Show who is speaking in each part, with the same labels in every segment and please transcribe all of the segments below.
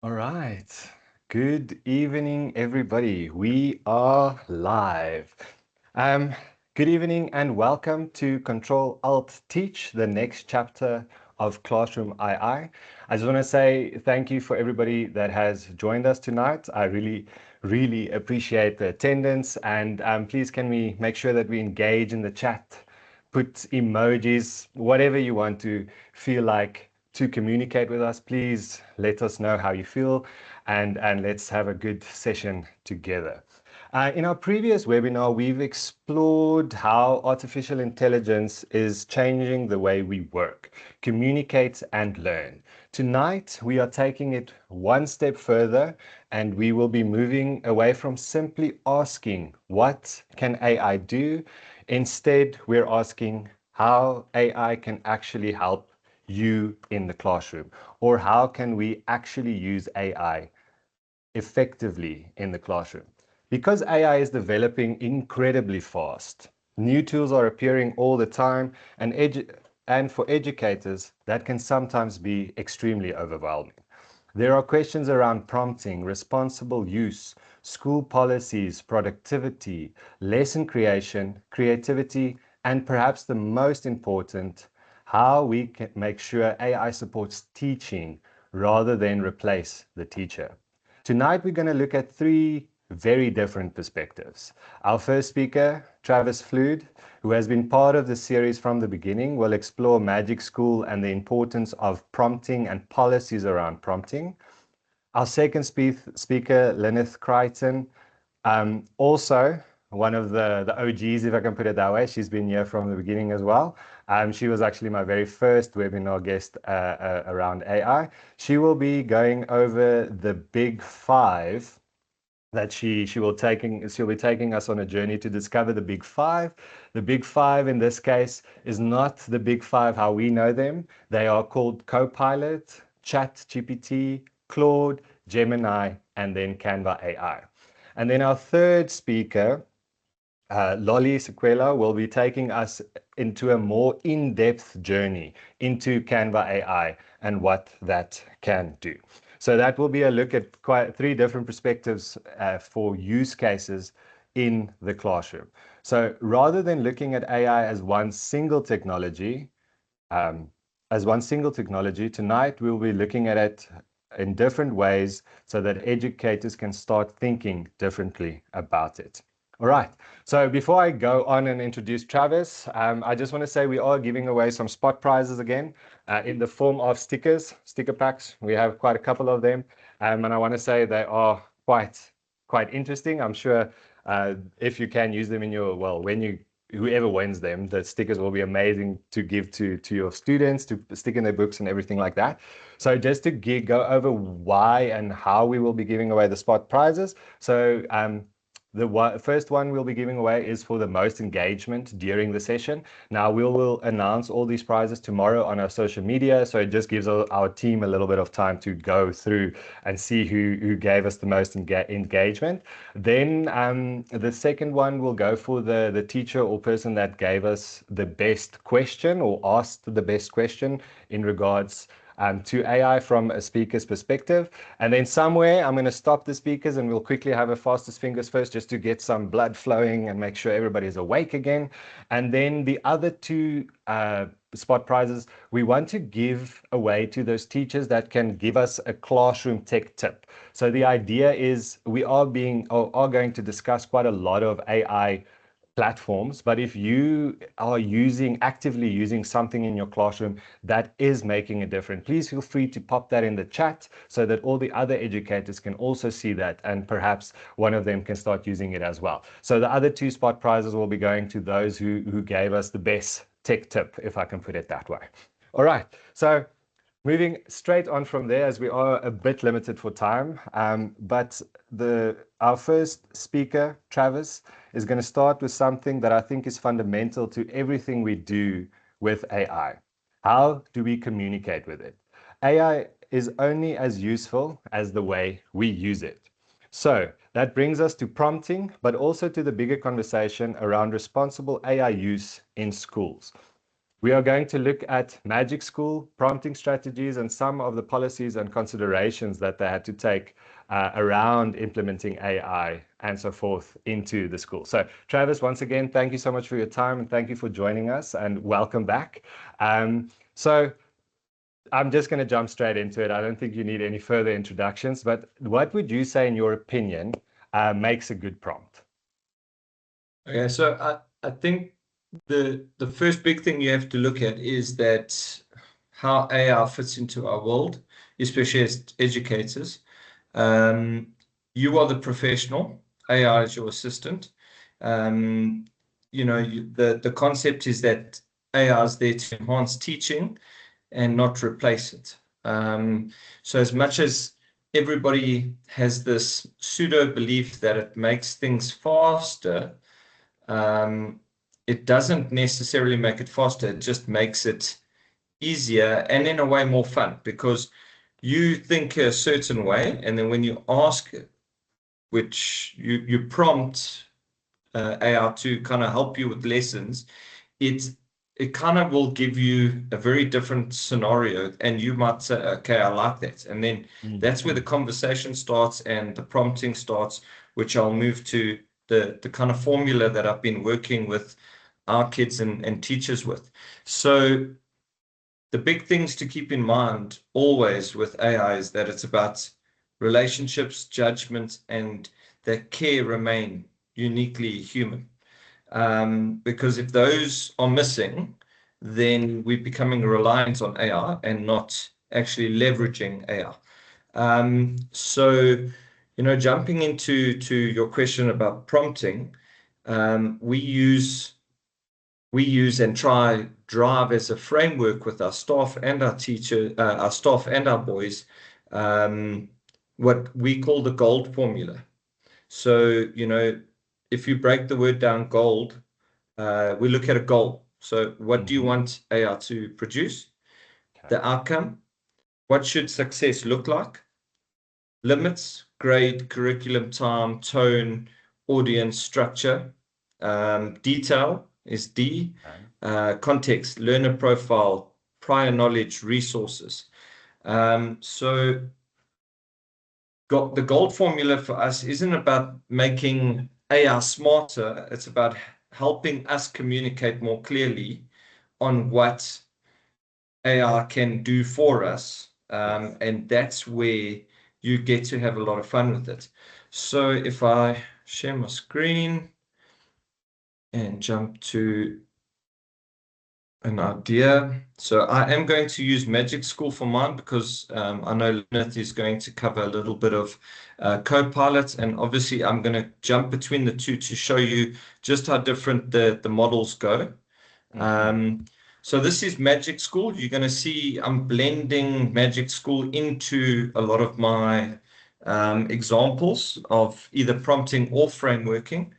Speaker 1: All right. Good evening, everybody. We are live. Um, Good evening and welcome to Ctrl Alt Teach, the next chapter of Classroom II. I just want to say thank you for everybody that has joined us tonight. I really appreciate the attendance, and please can we make sure that we engage in the chat, put emojis, whatever you want to feel like to communicate with us. Please let us know how you feel, and let's have a good session together. In our previous webinar, we've explored how artificial intelligence is changing the way we work, communicate, and learn. Tonight, we are taking it one step further, and we will be moving away from simply asking, what can AI do? Instead, we're asking how AI can actually help you in the classroom, or how can we actually use AI effectively in the classroom. Because AI is developing incredibly fast, new tools are appearing all the time, and for educators, that can sometimes be extremely overwhelming. There are questions around prompting, responsible use, school policies, productivity, lesson creation, creativity, and perhaps the most important, how we can make sure AI supports teaching rather than replace the teacher. Tonight, we're going to look at three very different perspectives. Our first speaker, Travis Flood, who has been part of the series from the beginning, will explore Magic School and the importance of prompting and policies around prompting. Our second speaker, Lyneth Crichton, also one of the OGs, if I can put it that way. She's been here from the beginning as well. She was actually my very first webinar guest around AI. She will be going over the big five that she'll be taking us on a journey to discover the big five. The big five in this case is not the big five how we know them. They are called Copilot, ChatGPT, Claude, Gemini, and then Canva AI. And then our third speaker, Lolly Sequela, will be taking us into a more in-depth journey into Canva AI and what that can do. So that will be a look at quite three different perspectives for use cases in the classroom. So rather than looking at AI as one single technology, tonight we'll be looking at it in different ways so that educators can start thinking differently about it. All right, so before I go on and introduce Travis, I just want to say we are giving away some spot prizes again in the form of sticker packs. We have quite a couple of them, and I want to say they are quite interesting. I'm sure if you can use them in your, well, whoever wins them, the stickers will be amazing to give to your students, to stick in their books and everything like that. So just to go over why and how we will be giving away the spot prizes. So the first one we'll be giving away is for the most engagement during the session. Now we will announce all these prizes tomorrow on our social media, so it just gives our team a little bit of time to go through and see who gave us the most engagement. Then the second one will go for the teacher or person that gave us the best question or asked the best question in regards to AI from a speaker's perspective. And then somewhere I'm going to stop the speakers and we'll quickly have a fastest fingers first just to get some blood flowing and make sure everybody's awake again. And then the other two spot prizes we want to give away to those teachers that can give us a classroom tech tip. So the idea is we are going to discuss quite a lot of AI platforms, but if you are actively using something in your classroom that is making a difference, please feel free to pop that in the chat so that all the other educators can also see that, and perhaps one of them can start using it as well. So the other two spot prizes will be going to those who gave us the best tech tip, if I can put it that way. All right, so moving straight on from there, as we are a bit limited for time, but our first speaker, Travis, is going to start with something that I think is fundamental to everything we do with AI. How do we communicate with it? AI is only as useful as the way we use it. So that brings us to prompting, but also to the bigger conversation around responsible AI use in schools. We are going to look at Magic School, prompting strategies, and some of the policies and considerations that they had to take around implementing AI and so forth into the school. So Travis, once again, thank you so much for your time and thank you for joining us and welcome back. So I'm just going to jump straight into it. I don't think you need any further introductions, but what would you say, in your opinion, makes a good prompt?
Speaker 2: Okay, so I think the first big thing you have to look at is that how AI fits into our world, especially as educators. You are the professional, AI is your assistant. The concept is that AI is there to enhance teaching and not replace it. So as much as everybody has this pseudo belief that it makes things faster, it doesn't necessarily make it faster. It just makes it easier and in a way more fun, because you think a certain way, and then when you ask it, which you prompt AI to kind of help you with lessons, it kind of will give you a very different scenario, and you might say, okay, I like that. And then that's where the conversation starts and the prompting starts, which I'll move to the kind of formula that I've been working with our kids and teachers with. So the big things to keep in mind always with AI is that it's about relationships, judgment, and that care remain uniquely human. Because if those are missing, then we're becoming reliant on AI and not actually leveraging AI. So, jumping into your question about prompting, we use and try drive as a framework with our staff and our staff and our boys, what we call the gold formula. So, if you break the word down, gold, we look at a goal. So what do you want AI to produce? Okay. The outcome. What should success look like? Limits, grade, curriculum, time, tone, audience, structure. Detail is D. Okay. Context, learner profile, prior knowledge, resources. So the gold formula for us isn't about making AI smarter. It's about helping us communicate more clearly on what AI can do for us. Yes. And that's where you get to have a lot of fun with it. So if I share my screen and jump to an idea. So I am going to use Magic School for mine because I know Lynette is going to cover a little bit of Copilot, and obviously I'm going to jump between the two to show you just how different the models go. So this is Magic School. You're going to see I'm blending Magic School into a lot of my examples of either prompting or frameworking.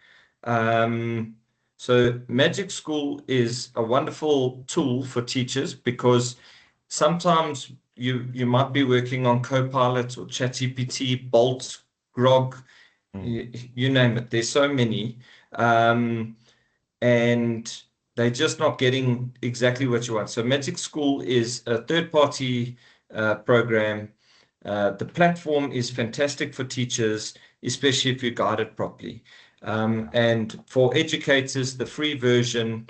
Speaker 2: So Magic School is a wonderful tool for teachers because sometimes you might be working on Copilot or ChatGPT, Bolt, Grok, you name it. There's so many. And they're just not getting exactly what you want. So Magic School is a third-party program. The platform is fantastic for teachers, especially if you guide it properly. And for educators, the free version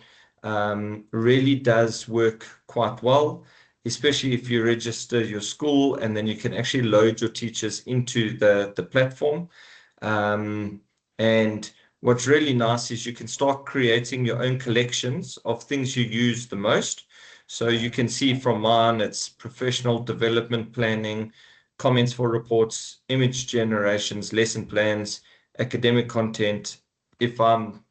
Speaker 2: really does work quite well, especially if you register your school and then you can actually load your teachers into the platform. And what's really nice is you can start creating your own collections of things you use the most. So you can see from mine, it's professional development planning, comments for reports, image generations, lesson plans, academic content. If I'm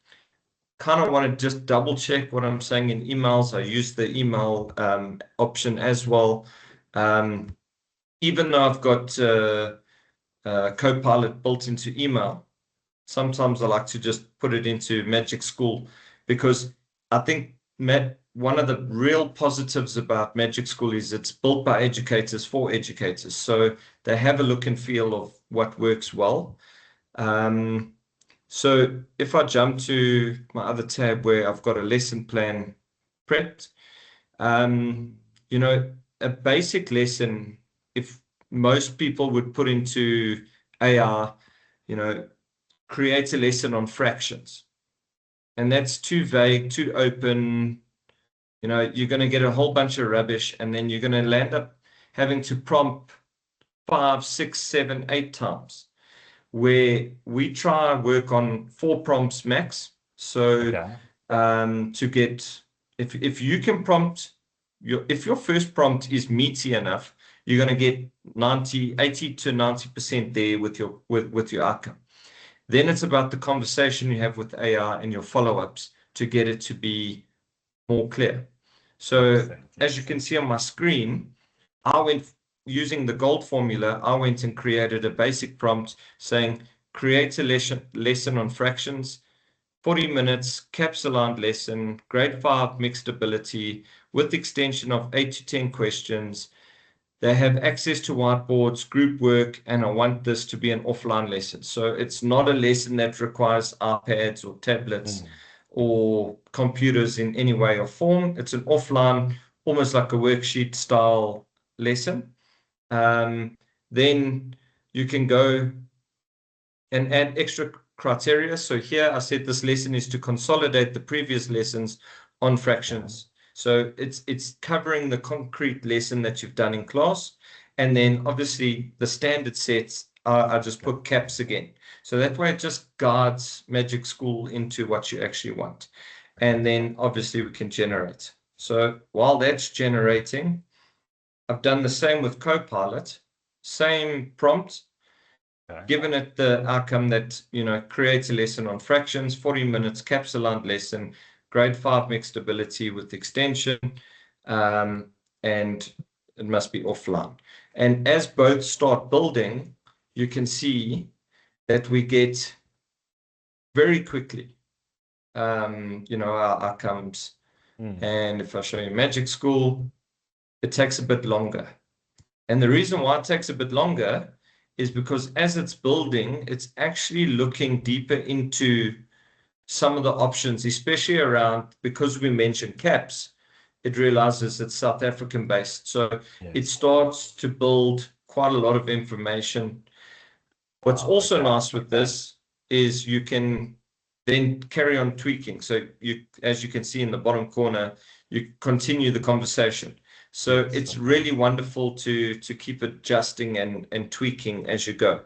Speaker 2: kind of want to just double check what I'm saying in emails, I use the email option as well. Even though I've got Copilot built into email, sometimes I like to just put it into Magic School because I think one of the real positives about Magic School is it's built by educators for educators. So they have a look and feel of what works well. So if I jump to my other tab where I've got a lesson plan prepped, You know, a basic lesson, if most people would put into AR, you know, create a lesson on fractions. And that's too vague, too open. You know, you're going to get a whole bunch of rubbish, and then you're going to land up having to prompt 5, 6, 7, 8 times. Where we try and work on 4 prompts max. So
Speaker 1: Okay.
Speaker 2: to get, if you can prompt if your first prompt is meaty enough, you're going to get 80 to 90% there with your outcome. Then it's about the conversation you have with AI and your follow-ups to get it to be more clear. So as you can see on my screen, I went using the gold formula. I went and created a basic prompt saying, create a lesson on fractions, 40 minutes, caps aligned lesson, grade 5 mixed ability with extension of 8 to 10 questions. They have access to whiteboards, group work, and I want this to be an offline lesson. So it's not a lesson that requires iPads or tablets or computers in any way or form. It's an offline, almost like a worksheet style lesson. Then you can go and add extra criteria. So here I said this lesson is to consolidate the previous lessons on fractions. So it's covering the concrete lesson that you've done in class. And then obviously the standard sets, I just put caps again. So that way it just guides Magic School into what you actually want. And then obviously we can generate. So while that's generating, I've done the same with Copilot, same prompt, given it the outcome that, creates a lesson on fractions, 40 minutes, caps aligned lesson, grade 5 mixed ability with extension, and it must be offline. And as both start building, you can see that we get very quickly, our outcomes. And if I show you Magic School, it takes a bit longer. And the reason why it takes a bit longer is because as it's building, it's actually looking deeper into some of the options, especially around, because we mentioned caps, it realizes it's South African based. So it starts to build quite a lot of information. What's also nice with this is you can then carry on tweaking. So as you can see in the bottom corner, you continue the conversation. So it's really wonderful to keep adjusting and tweaking as you go.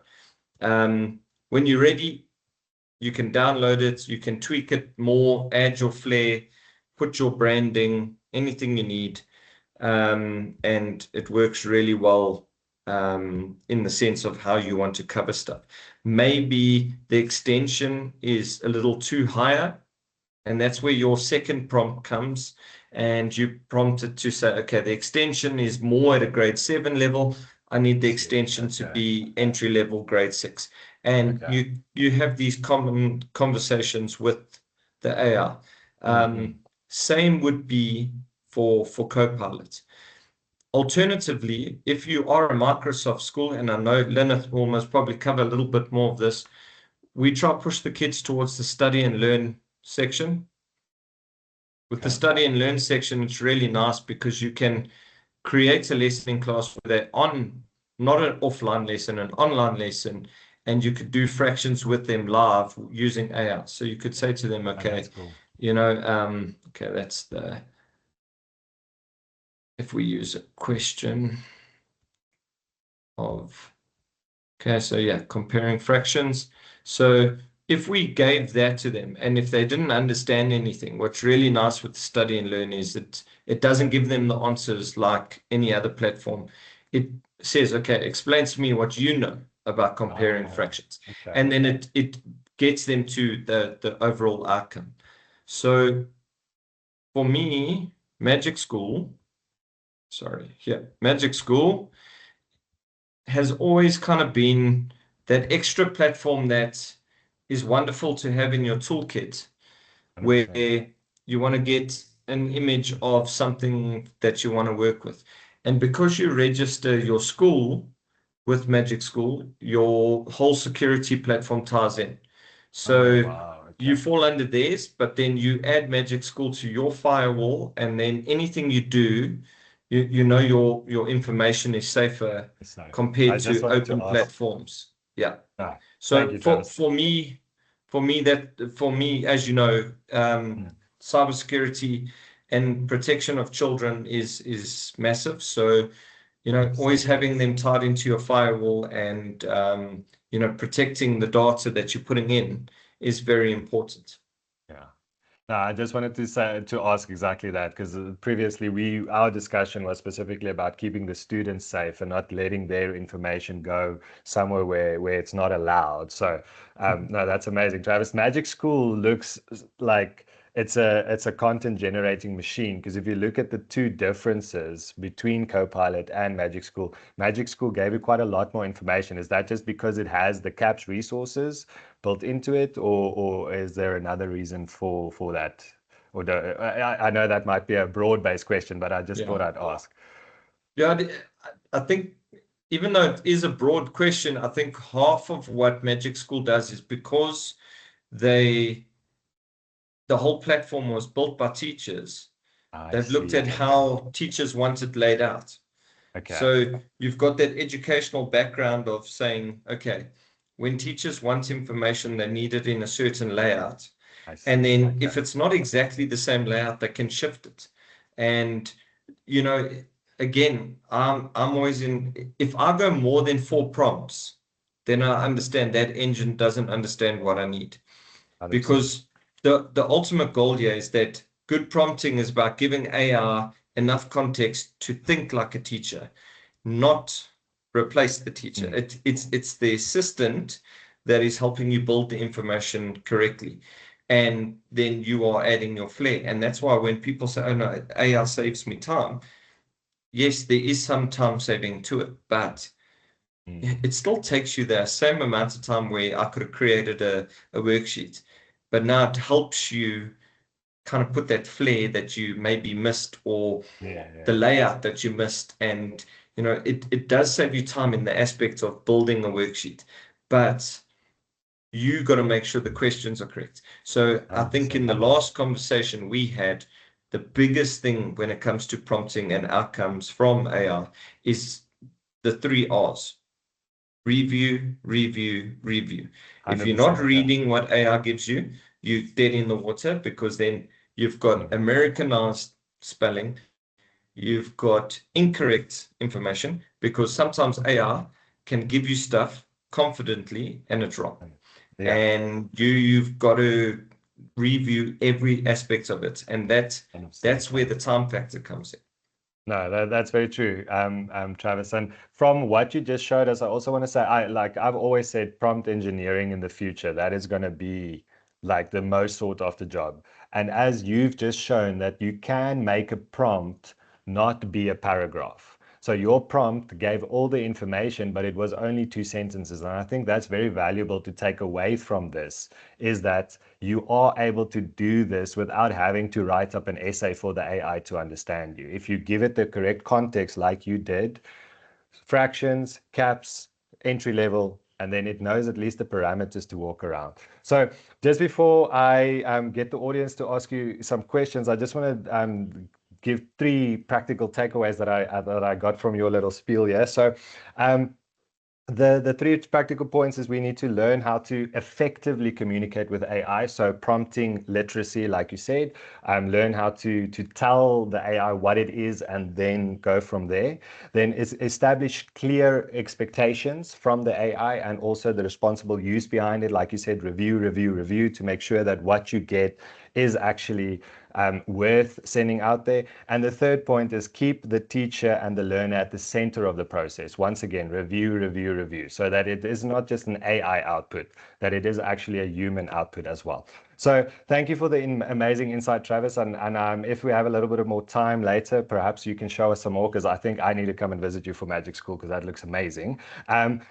Speaker 2: When you're ready, you can download it, you can tweak it more, add your flair, put your branding, anything you need. And it works really well in the sense of how you want to cover stuff. Maybe the extension is a little too higher, and that's where your second prompt comes. And you prompt it to say, okay, the extension is more at a grade 7 level. I need the extension to be entry level grade 6. And you have these common conversations with the AI. Same would be for Copilot. Alternatively, if you are a Microsoft school, and I know Lynette will most probably cover a little bit more of this, we try to push the kids towards the study and learn section. With the study and learn section, it's really nice because you can create a lesson in class where they're on, not an offline lesson, an online lesson, and you could do fractions with them live using AI. So you could say to them, okay, okay, that's if we use a question of, okay, so yeah, comparing fractions. So if we gave that to them, and if they didn't understand anything, what's really nice with study and learn is that it doesn't give them the answers like any other platform. It says, okay, explain to me what you know about comparing fractions. And then it gets them to the overall outcome. So for me, Magic School has always kind of been that extra platform that is wonderful to have in your toolkit, where you want to get an image of something that you want to work with. And because you register your school with Magic School, your whole security platform ties in. So you fall under theirs, but then you add Magic School to your firewall, and then anything you do, you know your information is safer
Speaker 1: So I
Speaker 2: compared
Speaker 1: just
Speaker 2: to
Speaker 1: wanted to
Speaker 2: open
Speaker 1: ask.
Speaker 2: platforms. Yeah.
Speaker 1: Ah, thank
Speaker 2: So
Speaker 1: you, Travis.
Speaker 2: for me, as you know,
Speaker 1: Mm,
Speaker 2: cybersecurity and protection of children is massive. So, always
Speaker 1: absolutely.
Speaker 2: having them tied into your firewall and protecting the data that you're putting in is very important.
Speaker 1: Yeah. No, I just wanted to ask exactly that because previously our discussion was specifically about keeping the students safe and not letting their information go somewhere where it's not allowed. So no, that's amazing, Travis. Magic School looks like it's a content generating machine because if you look at the two differences between Copilot and Magic School gave you quite a lot more information. Is that just because it has the CAPS resources built into it, or is there another reason for that? Or I know that might be a broad-based question, but I just thought
Speaker 2: Yeah.
Speaker 1: I'd ask.
Speaker 2: Yeah, I think even though it is a broad question, I think half of what Magic School does is because they the whole platform was built by teachers.
Speaker 1: I
Speaker 2: They've looked at
Speaker 1: see. Okay.
Speaker 2: how teachers want it laid out.
Speaker 1: Okay.
Speaker 2: So you've got that educational background of saying, okay, when teachers want information, they need it in a certain layout.
Speaker 1: I
Speaker 2: And
Speaker 1: see.
Speaker 2: then
Speaker 1: Okay.
Speaker 2: if it's not exactly the same layout, they can shift it. And, you know, again, I'm always if I go more than 4 prompts, then I understand that engine doesn't understand what I need.
Speaker 1: 100%.
Speaker 2: Because the ultimate goal here is that good prompting is about giving AI enough context to think like a teacher, not replace the teacher.
Speaker 1: Mm.
Speaker 2: It's the assistant that is helping you build the information correctly. And then you are adding your flair. And that's why when people say, oh no, AI saves me time, yes, there is some time saving to it, but
Speaker 1: Mm.
Speaker 2: it still takes you the same amount of time where I could have created a worksheet. But now it helps you kind of put that flair that you maybe missed or
Speaker 1: Yeah,
Speaker 2: the
Speaker 1: yeah.
Speaker 2: layout that you missed. And, it does save you time in the aspect of building a worksheet, but you got to make sure the questions are correct. So I think in
Speaker 1: 100%.
Speaker 2: the last conversation we had, the biggest thing when it comes to prompting and outcomes from AI is the 3 R's: review, review, review. If you're not
Speaker 1: 100%. Yeah.
Speaker 2: reading what AI gives you, you're dead in the water because then you've got
Speaker 1: Mm.
Speaker 2: Americanized spelling, you've got incorrect information because sometimes AI can give you stuff confidently and it's wrong.
Speaker 1: Yeah.
Speaker 2: And you've got to review every aspect of it. And that's
Speaker 1: 100%.
Speaker 2: that's where the time factor comes in.
Speaker 1: No, that's very true, Travis. And from what you just showed us, I also want to say, I've always said prompt engineering in the future, that is going to be like the most sought after job. And as you've just shown that you can make a prompt not be a paragraph. So your prompt gave all the information, but it was only 2 sentences. And I think that's very valuable to take away from this, is that you are able to do this without having to write up an essay for the AI to understand you. If you give it the correct context, like you did, fractions, caps, entry level, and then it knows at least the parameters to walk around. So just before I get the audience to ask you some questions, I just want to give 3 practical takeaways that I got from your little spiel here. So um, the 3 practical points is we need to learn how to effectively communicate with AI. So prompting literacy, like you said, learn how to tell the AI what it is and then go from there. Then is establish clear expectations from the AI and also the responsible use behind it. Like you said, review, review, review to make sure that what you get is actually worth sending out there. And the third point is keep the teacher and the learner at the center of the process. Once again, review, review, review, so that it is not just an AI output, that it is actually a human output as well. So thank you for the amazing insight, Travis. And if we have a little bit of more time later, perhaps you can show us some more because I think I need to come and visit you for Magic School because that looks amazing.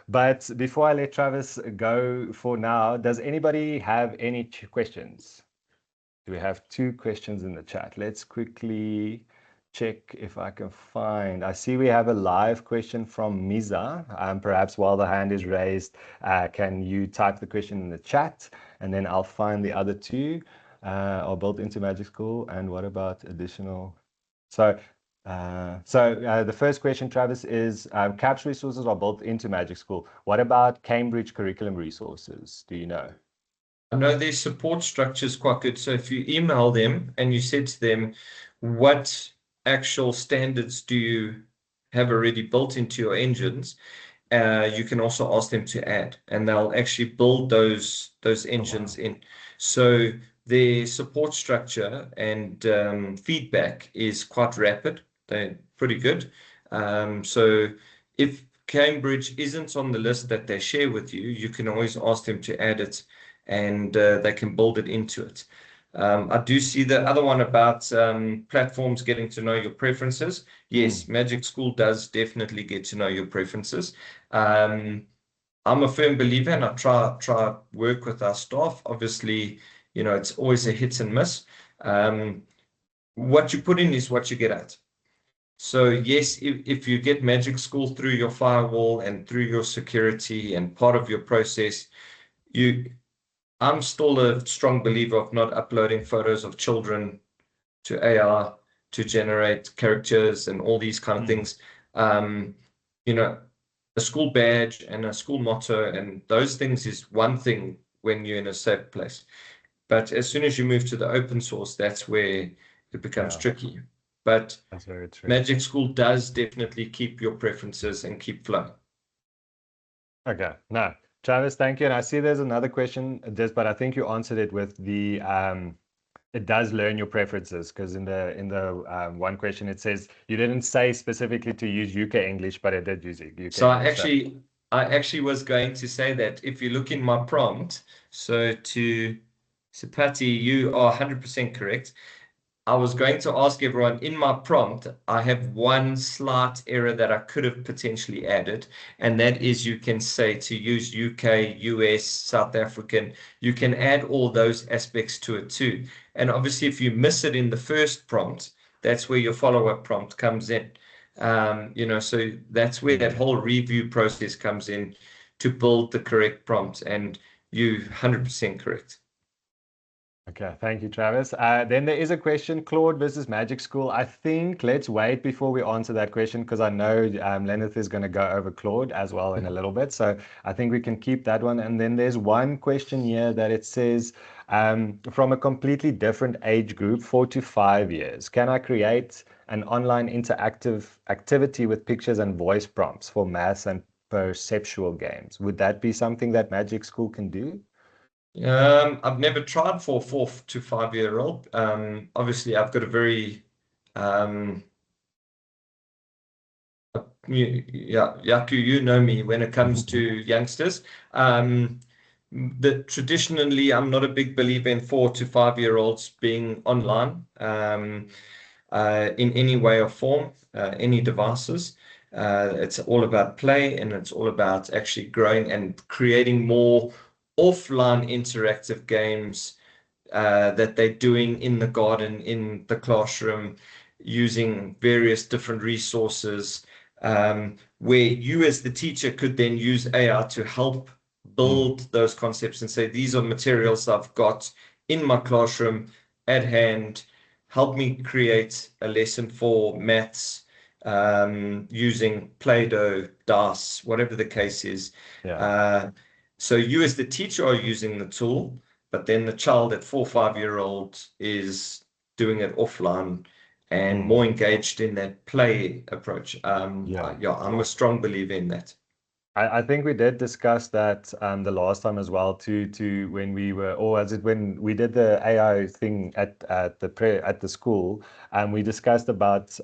Speaker 1: But before I let Travis go for now, does anybody have any questions? We have 2 questions in the chat. Let's quickly check if I can find. I see we have a live question from Miza. Perhaps while the hand is raised, can you type the question in the chat? and then I'll find the other two are built into Magic School. And what about additional? So, the first question, Travis, is CAPS resources are built into Magic School. What about Cambridge curriculum resources? Do you know?
Speaker 2: I know their support structure is quite good. So if you email them and you said to them, what actual standards do you have already built into your engines? You can also ask them to add, and they'll actually build those
Speaker 1: Oh, wow.
Speaker 2: engines in. So their support structure and feedback is quite rapid. They're pretty good. So if Cambridge isn't on the list that they share with you, you can always ask them to add it, and they can build it into it. I do see the other one about platforms getting to know your preferences. Yes, Magic School does definitely get to know your preferences. Um, I'm a firm believer, and I try work with our staff. Obviously, it's always a hit and miss. Um, what you put in is what you get out. So yes, if you get Magic School through your firewall and through your security and part of your process, you I'm still a strong believer of not uploading photos of children to AI to generate characters and all these kind of things. Um, you know, a school badge and a school motto and those things is one thing when you're in a safe place. But as soon as you move to the open source, that's where it becomes
Speaker 1: Yeah,
Speaker 2: tricky. But
Speaker 1: that's very true.
Speaker 2: Magic School does definitely keep your preferences and keep flowing.
Speaker 1: Okay, no, Travis, thank you. And I see there's another question, just but I think you answered it with the it does learn your preferences because in the one question it says you didn't say specifically to use UK English, but it did use UK
Speaker 2: So
Speaker 1: English. So
Speaker 2: I actually was going to say that if you look in my prompt, so Patty, you are 100% correct. I was going to ask everyone in my prompt, I have one slight error that I could have potentially added, and that is you can say to use UK, US, South African, you can add all those aspects to it too. And obviously, if you miss it in the first prompt, that's where your follow-up prompt comes in. So that's where that whole review process comes in to build the correct prompt, and you 100% correct.
Speaker 1: okay, thank you, Travis. Then there is a question, Claude versus Magic School. I think let's wait before we answer that question because I know Lenneth is going to go over Claude as well in a little bit. So I think we can keep that one. And then there's one question here that it says, from a completely different age group, 4 to 5 years, can I create an online interactive activity with pictures and voice prompts for maths and perceptual games? Would that be something that Magic School can do?
Speaker 2: I've never tried for 4 to 5 year old. Obviously, I've got a very, um, yeah, Yaku, you know me when it comes to youngsters. Um, traditionally, I'm not a big believer in 4 to 5 year olds being online in any way or form, any devices. It's all about play and it's all about actually growing and creating more offline interactive games that they're doing in the garden, in the classroom, using various different resources, where you as the teacher could then use AI to help build those concepts and say, these are materials I've got in my classroom at hand. Help me create a lesson for maths using Play-Doh, dice, whatever the case is.
Speaker 1: Yeah.
Speaker 2: Uh, so you as the teacher are using the tool, but then the child at 4 or 5 year old is doing it offline and
Speaker 1: Mm.
Speaker 2: more engaged in that play approach.
Speaker 1: Yeah.
Speaker 2: Yeah, I'm a strong believer in that.
Speaker 1: I think we did discuss that the last time as well to when we were, or was it when we did the AI thing at the school, and we discussed about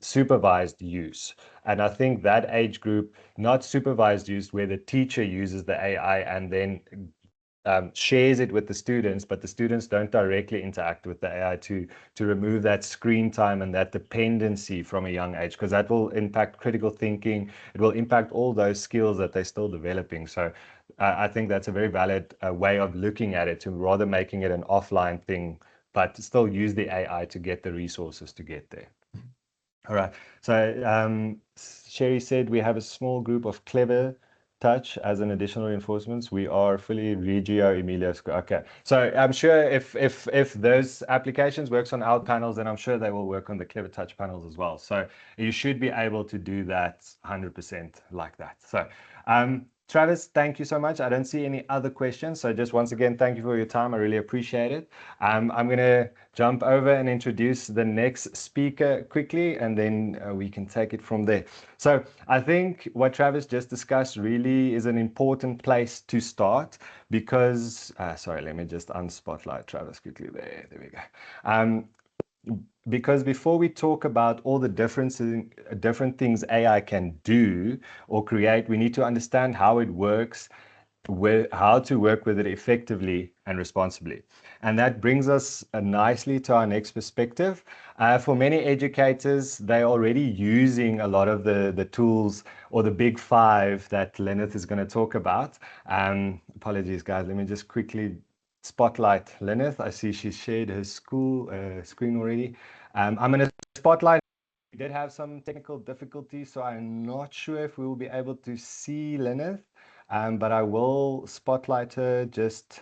Speaker 1: supervised use. And I think that age group, not supervised use, where the teacher uses the AI and then shares it with the students, but the students don't directly interact with the AI to remove that screen time and that dependency from a young age, because that will impact critical thinking. It will impact all those skills that they're still developing. So I think that's a very valid way of looking at it, to rather making it an offline thing, but still use the AI to get the resources to get there. All right. So Sherry said we have a small group of clever Touch as an additional reinforcements, we are fully Regio Emilio Square. Okay, so I'm sure if those applications works on our panels, then I'm sure they will work on the Clever Touch panels as well. So you should be able to do that 100% like that. So Travis, thank you so much. I don't see any other questions. So just once again, thank you for your time. I really appreciate it. I'm going to jump over and introduce the next speaker quickly, and then we can take it from there. So I think what Travis just discussed really is an important place to start because, sorry, let me just unspotlight Travis quickly there. There we go. Because before we talk about all the different things AI can do or create, we need to understand how it works, how to work with it effectively and responsibly. And that brings us nicely to our next perspective. For many educators, they're already using a lot of the tools or the big five that Lyneth is going to talk about. Apologies, guys. Let me just quickly spotlight Lyneth. I see she's shared her school screen already. I'm going to spotlight. We did have some technical difficulties, so I'm not sure if we will be able to see Lyneth, but I will spotlight her just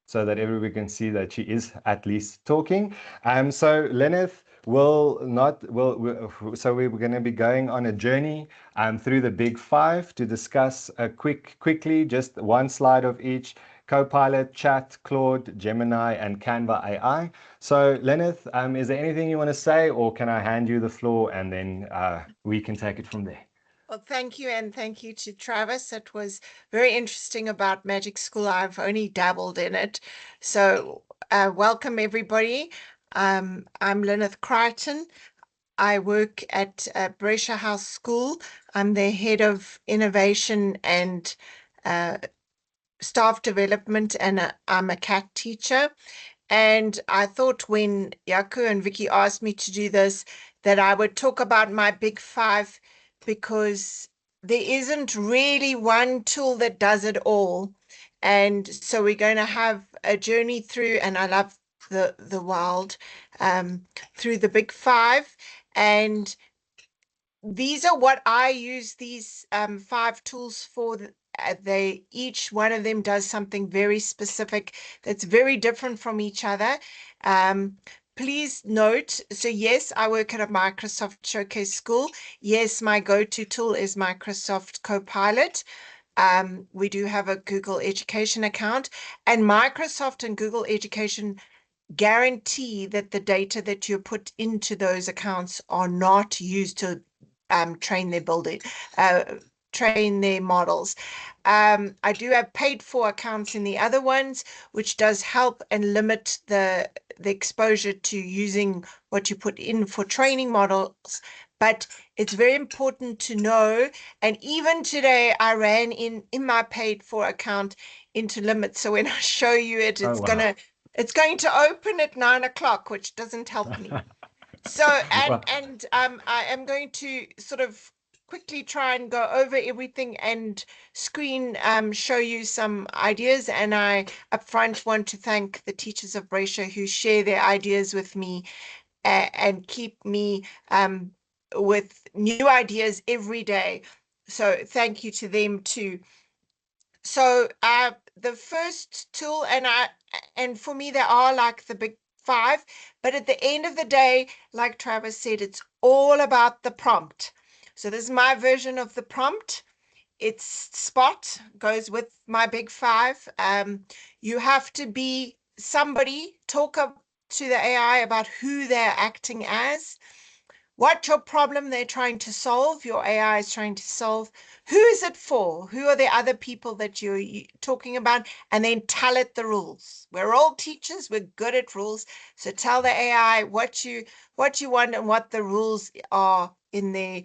Speaker 1: so that everybody can see that she is at least talking. So Lyneth will not, so we're going to be going on a journey through the big five to discuss quickly, just one slide of each: Copilot, Chat, Claude, Gemini, and Canva AI. So Lyneth, is there anything you want to say, or can I hand you the floor and then we can take it from there?
Speaker 3: Well, thank you, and thank you to Travis. It was very interesting about Magic School. I've only dabbled in it. So welcome, everybody. I'm Lyneth Crichton. I work at Brescia House School. I'm the head of innovation and staff development, and I'm a CAT teacher. And I thought when Yaku and Vicky asked me to do this, that I would talk about my big five, because there isn't really one tool that does it all. And so we're going to have a journey through, and I love the wild, through the big five. And these are what I use these five tools for. They each one of them does something very specific that's very different from each other. Please note, so yes, I work at a Microsoft Showcase school. Yes, my go-to tool is Microsoft Copilot. We do have a Google Education account, and Microsoft and Google Education guarantee that the data that you put into those accounts are not used to train their models. I do have paid for accounts in the other ones, which does help and limit the exposure to using what you put in for training models. But it's very important to know. And even today, I ran in my paid for account into limits. So when I show you it,
Speaker 1: Oh, wow.
Speaker 3: it's going to open at 9 o'clock, which doesn't help me. So,
Speaker 1: Well,
Speaker 3: I am going to sort of quickly try and go over everything and screen show you some ideas. And I upfront want to thank the teachers of Brescia who share their ideas with me and keep me with new ideas every day. So thank you to them too. So the first tool, and for me, they are like the big five, but at the end of the day, like Travis said, it's all about the prompt. So this is my version of the prompt. It's Spot, goes with my big five. You have to be somebody, talk up to the AI about who they're acting as, what your problem they're trying to solve, your AI is trying to solve. Who is it for? Who are the other people that you're talking about? And then tell it the rules. We're all teachers, we're good at rules. So tell the AI what you want and what the rules are in their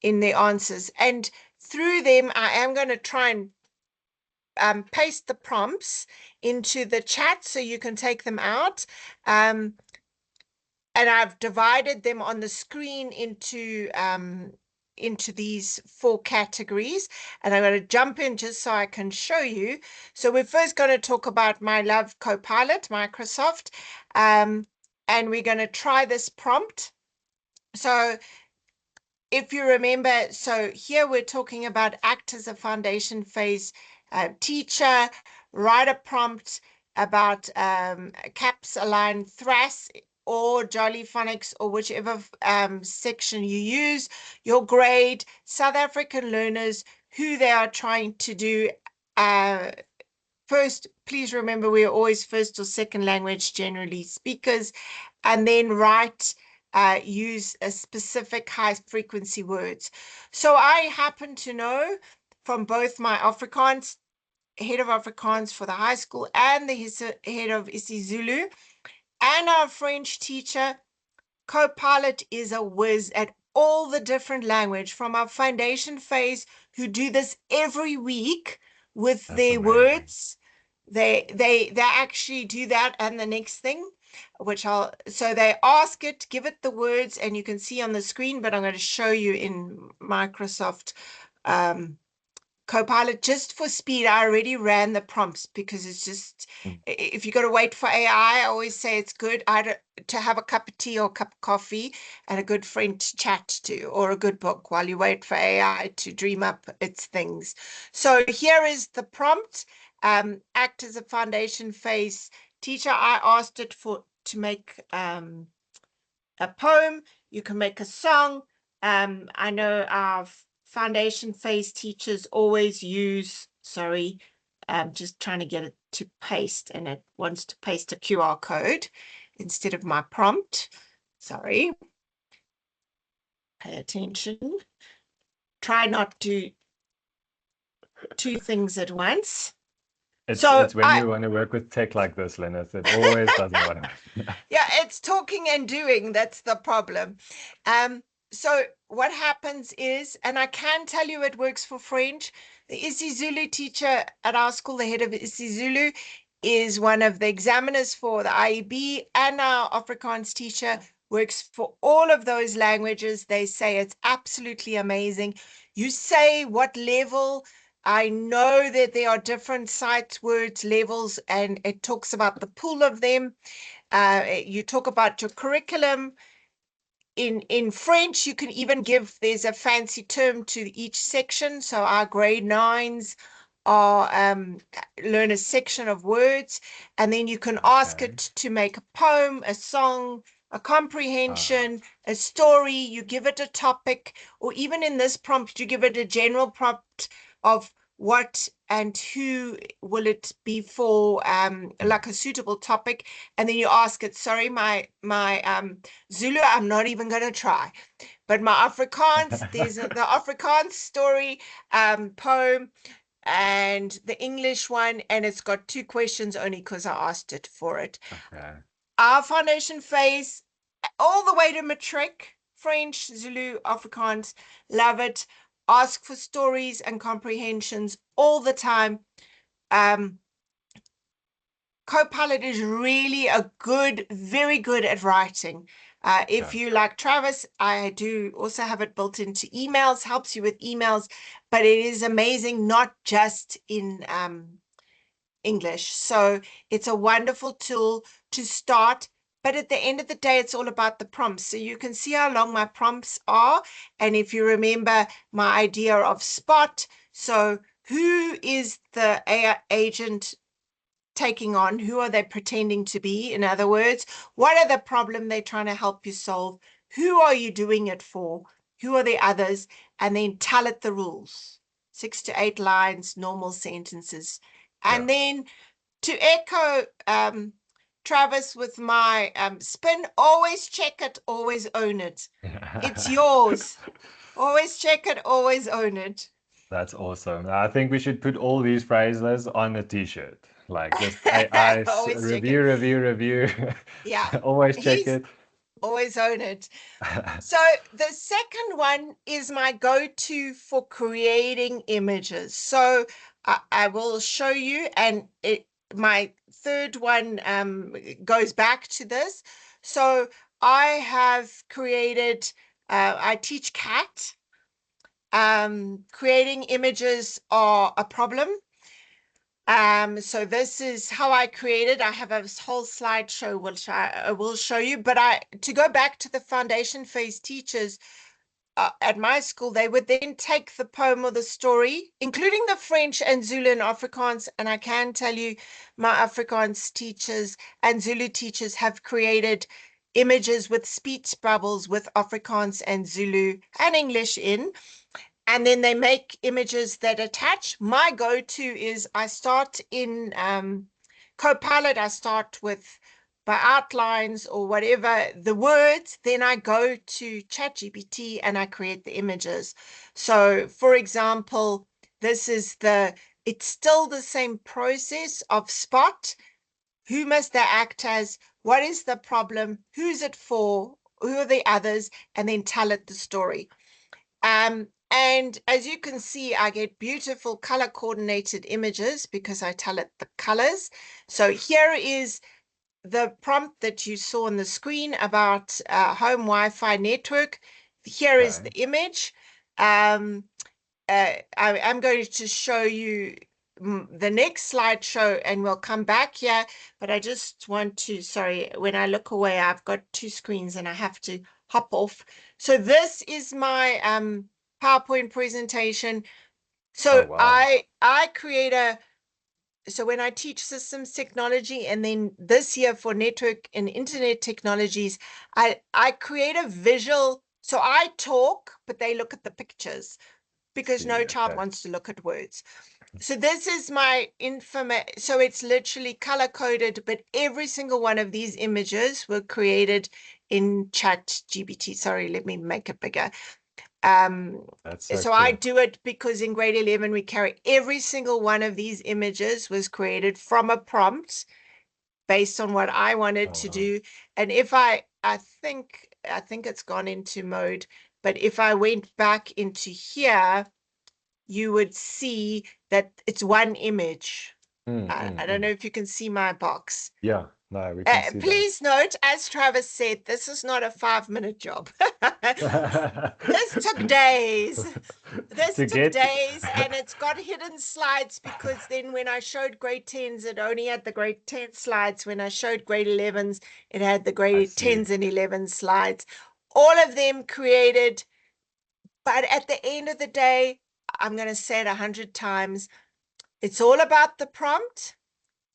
Speaker 3: answers. And through them, I am going to try and paste the prompts into the chat so you can take them out. And I've divided them on the screen into these four categories. And I'm going to jump in just so I can show you. So we're first going to talk about my love Copilot, Microsoft. And we're going to try this prompt. So if you remember, so here we're talking about act as a foundation phase teacher, write a prompt about caps, align, thras, or jolly phonics, or whichever section you use, your grade, South African learners, who they are trying to do. First, please remember we are always first or second language generally speakers, and then write, use a specific high frequency words. So I happen to know from both my Afrikaans, head of Afrikaans for the high school, and the head of isiZulu, and our French teacher, Copilot is a whiz at all the different language from our foundation phase, who do this every week with
Speaker 1: That's
Speaker 3: their
Speaker 1: amazing.
Speaker 3: words. They actually do that, and the next thing, which so they ask it, give it the words, and you can see on the screen, but I'm going to show you in Microsoft Copilot just for speed. I already ran the prompts because it's just, if you got to wait for AI, I always say it's good to have a cup of tea or a cup of coffee and a good friend to chat to, or a good book while you wait for AI to dream up its things. So here is the prompt. Act as a foundation phase teacher. I asked it to make a poem. You can make a song. I know our foundation phase teachers always use, sorry, I'm just trying to get it to paste, and it wants to paste a QR code instead of my prompt. Sorry. Pay attention. Try not to do two things at once.
Speaker 1: It's when you want to work with tech like this, Linus, it always doesn't want to.
Speaker 3: Yeah, it's talking and doing. That's the problem. So what happens is, and I can tell you it works for French, the isiZulu teacher at our school, the head of isiZulu, is one of the examiners for the IEB, and our Afrikaans teacher works for all of those languages. They say it's absolutely amazing. You say what level. I know that there are different sight words levels, and it talks about the pool of them. You talk about your curriculum. In French, you can even there's a fancy term to each section. So our grade 9s are learn a section of words, and then you can ask it to make a poem, a song, a comprehension, a story. You give it a topic, or even in this prompt, you give it a general prompt of what and who will it be for, like a suitable topic, and then you ask it. Sorry, my Zulu, I'm not even going to try, but my Afrikaans, there's the Afrikaans story, poem, and the English one, and it's got 2 questions only because I asked it for it.
Speaker 1: Okay.
Speaker 3: Our foundation phase, all the way to matric, French, Zulu, Afrikaans, love it. Ask for stories and comprehensions all the time. Copilot is really very good at writing. If you like Travis, I do also have it built into emails, helps you with emails, but it is amazing, not just in English. So it's a wonderful tool to start. But at the end of the day, it's all about the prompts. So you can see how long my prompts are. And if you remember my idea of spot, so who is the AI agent taking on? Who are they pretending to be? In other words, what are the problem they're trying to help you solve? Who are you doing it for? Who are the others? And then tell it the rules. 6 to 8 lines, normal sentences. And then to echo Travis with my spin, always check it, always own it. It's yours. Always check it, always own it.
Speaker 1: That's awesome. I think we should put all these phrases on a t-shirt. Like just AI review.
Speaker 3: Yeah.
Speaker 1: Always check it.
Speaker 3: Always own it. So the second one is my go-to for creating images. So I will show you, and my third one goes back to this. So I have created, I teach CAT. Creating images are a problem. So this is how I created. I have a whole slideshow which I will show you. But to go back to the foundation phase teachers, at my school, they would then take the poem or the story, including the French and Zulu and Afrikaans. And I can tell you, my Afrikaans teachers and Zulu teachers have created images with speech bubbles with Afrikaans and Zulu and English in. And then they make images that attach. My go-to is I start in Copilot, I start with by outlines or whatever the words, then I go to ChatGPT and I create the images. So for example, it's still the same process of spot. Who must they act as? What is the problem? Who's it for? Who are the others? And then tell it the story. And as you can see, I get beautiful color coordinated images because I tell it the colors. So here is the prompt that you saw on the screen about home Wi-Fi network. Here is the image. I'm going to show you the next slideshow and we'll come back here, but I just want to, sorry, when I look away, I've got two screens and I have to hop off. So this is my PowerPoint presentation. So I create so when I teach systems technology and then this year for network and internet technologies, I create a visual. So I talk, but they look at the pictures because no child wants to look at words. So this is my so it's literally color coded, but every single one of these images were created in ChatGPT. Sorry, let me make it bigger. So cool. I do it because in grade 11 we carry every single one of these images was created from a prompt based on what I wanted to do. And if I think it's gone into mode, but if I went back into here, you would see that it's one image. I don't know if you can see my box.
Speaker 1: Yeah, no, we can see
Speaker 3: please note, as Travis said, this is not a 5-minute job. This took days. This took days, and it's got hidden slides because then when I showed grade 10s, it only had the grade 10 slides. When I showed grade 11s, it had the grade 10s and 11 slides. All of them created, but at the end of the day, I'm going to say it 100 times, it's all about the prompt,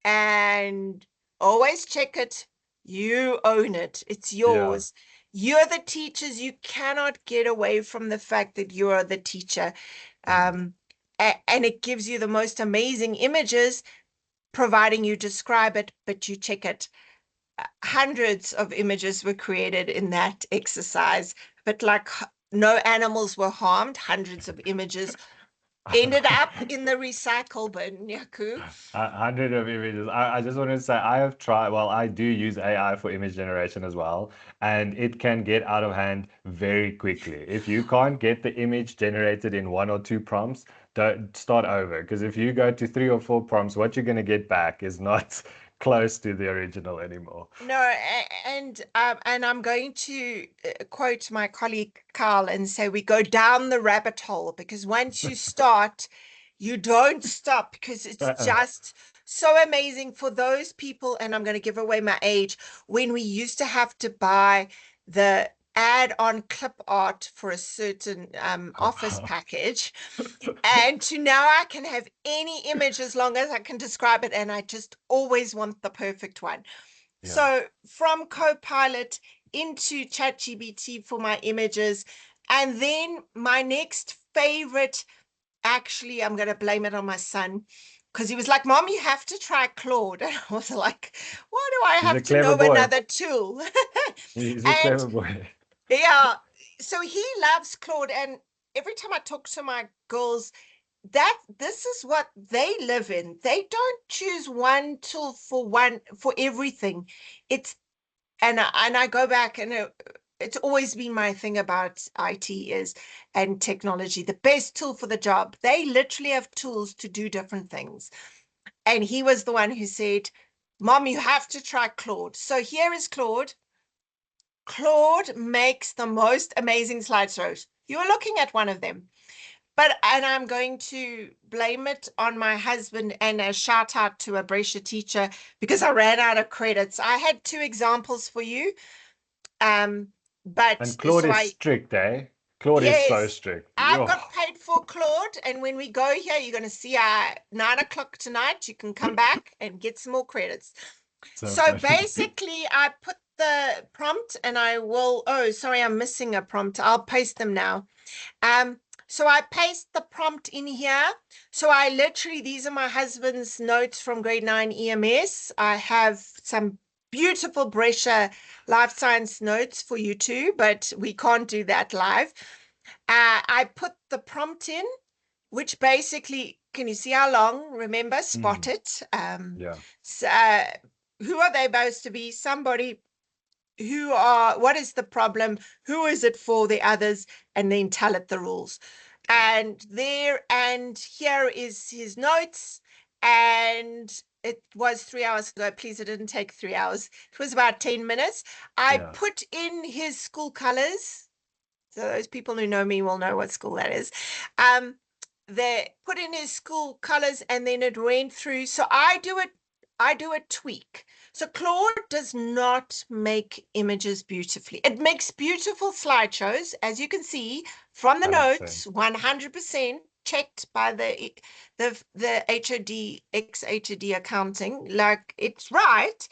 Speaker 3: and always check it. You own it. It's yours. You're the teachers. You cannot get away from the fact that you are the teacher. And it gives you the most amazing images, providing you describe it, but you check it. Hundreds of images were created in that exercise, but like no animals were harmed. Hundreds of images ended up in the recycle bin, Yaku.
Speaker 1: 100 of images. I just want to say I have tried, well, I do use AI for image generation as well, and it can get out of hand very quickly. If you can't get the image generated in 1 or 2 prompts, don't start over, because if you go to 3 or 4 prompts, what you're going to get back is not close to the original anymore.
Speaker 3: No, and I'm going to quote my colleague Carl and say we go down the rabbit hole, because once you start, you don't stop, because it's just so amazing for those people. And I'm going to give away my age, when we used to have to buy the add-on clip art for a certain office package, and to now I can have any image as long as I can describe it, and I just always want the perfect one. So from Copilot into ChatGPT for my images, and then my next favorite, actually, I'm going to blame it on my son, because he was like, Mom, you have to try Claude. And I was like, why do I have to know another tool?
Speaker 1: He's a clever boy.
Speaker 3: Yeah, so he loves Claude, and every time I talk to my girls, this is what they live in. They don't choose one tool for everything. And I go back, and it's always been my thing about IT and technology. The best tool for the job. They literally have tools to do different things. And he was the one who said, Mom, you have to try Claude. So here is Claude. Claude makes the most amazing slideshows. You're looking at one of them. And I'm going to blame it on my husband, and a shout out to a Brescia teacher, because I ran out of credits. I had 2 examples for you.
Speaker 1: And Claude is strict, eh? Claude is so
Speaker 3: Yes,
Speaker 1: strict.
Speaker 3: I've
Speaker 1: Yo,
Speaker 3: got paid for Claude, and when we go here, you're going to see 9 o'clock tonight. You can come back and get some more credits.
Speaker 1: so
Speaker 3: So
Speaker 1: funny.
Speaker 3: basically, I put the prompt, and I will. Oh, sorry, I'm missing a prompt. I'll paste them now. So I paste the prompt in here. So I literally, these are my husband's notes from grade 9 EMS. I have some beautiful Brescia life science notes for you too, but we can't do that live. I put the prompt in, which basically, can you see how long? Remember, spot it.
Speaker 1: Yeah.
Speaker 3: So, who are they supposed to be? Somebody what is the problem? Who is it for? The others, and then tell it the rules. And here is his notes. And it was 3 hours ago. Please, it didn't take 3 hours. It was about 10 minutes. I
Speaker 1: Yeah.
Speaker 3: put in his school colors. So those people who know me will know what school that is. They put in his school colors, and then it went through. So I do a tweak. So Claude does not make images beautifully. It makes beautiful slideshows, as you can see from the
Speaker 1: 100%.
Speaker 3: notes, 100% checked by the HOD, ex-HOD accounting. Like, it's right.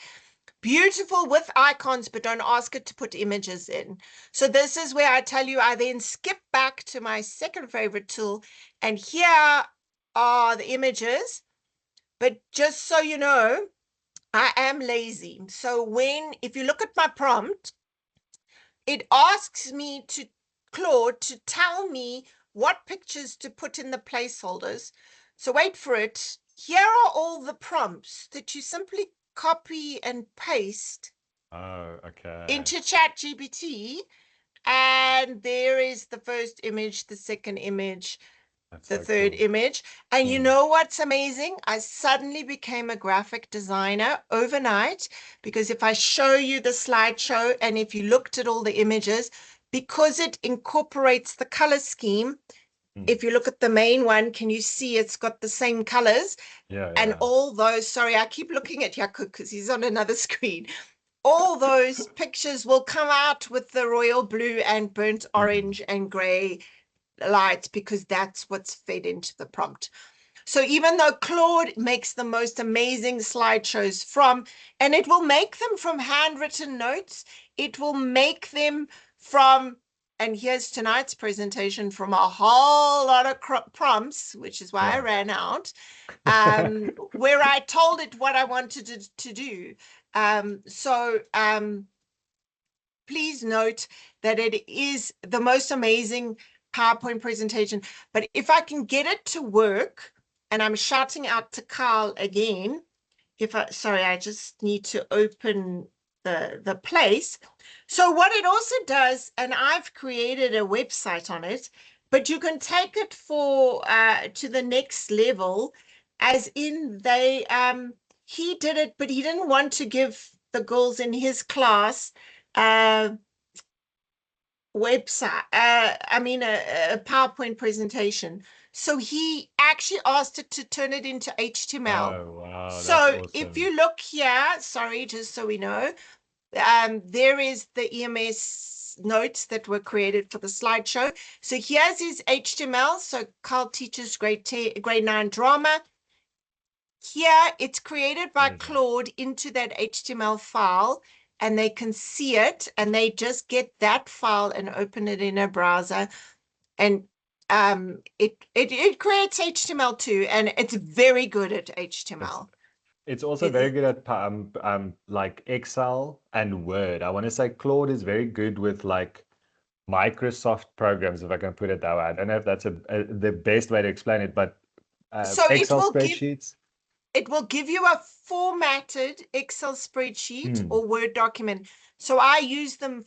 Speaker 3: Beautiful with icons, but don't ask it to put images in. So this is where I tell you, I then skip back to my second favorite tool, and here are the images. But just so you know, I am lazy. So if you look at my prompt, it asks me Claude to tell me what pictures to put in the placeholders. So wait for it. Here are all the prompts that you simply copy and paste
Speaker 1: Oh, okay.
Speaker 3: into ChatGPT, and there is the first image, the second image,
Speaker 1: That's
Speaker 3: the
Speaker 1: so
Speaker 3: third
Speaker 1: cool.
Speaker 3: image. And you
Speaker 1: Mm.
Speaker 3: know what's amazing? I suddenly became a graphic designer overnight, because if I show you the slideshow and if you looked at all the images, because it incorporates the color scheme, if you look at the main one, can you see it's got the same colors?
Speaker 1: Yeah,
Speaker 3: And
Speaker 1: yeah.
Speaker 3: all those, sorry, I keep looking at Jakub because he's on another screen. All those pictures will come out with the royal blue and burnt orange and gray light, because that's what's fed into the prompt. So even though Claude makes the most amazing slideshows and it will make them from handwritten notes, it will make them from, and here's tonight's presentation, from a whole lot of prompts, which is why I ran out, where I told it what I wanted it to do. Please note that it is the most amazing PowerPoint presentation. But if I can get it to work, and I'm shouting out to Carl again, sorry, I just need to open the place. So what it also does, and I've created a website on it, but you can take it to the next level, as in he did it, but he didn't want to give the girls in his class website, a PowerPoint presentation. So he actually asked it to turn it into HTML.
Speaker 1: Oh, wow. That's
Speaker 3: So if
Speaker 1: awesome.
Speaker 3: you look here, sorry, just so we know, there is the EMS notes that were created for the slideshow. So here's his HTML. So Carl teaches grade 9 drama. Here, it's created by
Speaker 1: Amazing.
Speaker 3: Claude into that HTML file, and they can see it, and they just get that file and open it in a browser, and it creates HTML too, and it's very good at HTML.
Speaker 1: It's also very good at like Excel and Word. I want to say Claude is very good with like Microsoft programs, if I can put it that way. I don't know if that's the best way to explain it, but
Speaker 3: So
Speaker 1: Excel spreadsheets.
Speaker 3: it will give you a formatted Excel spreadsheet or Word document. So I use them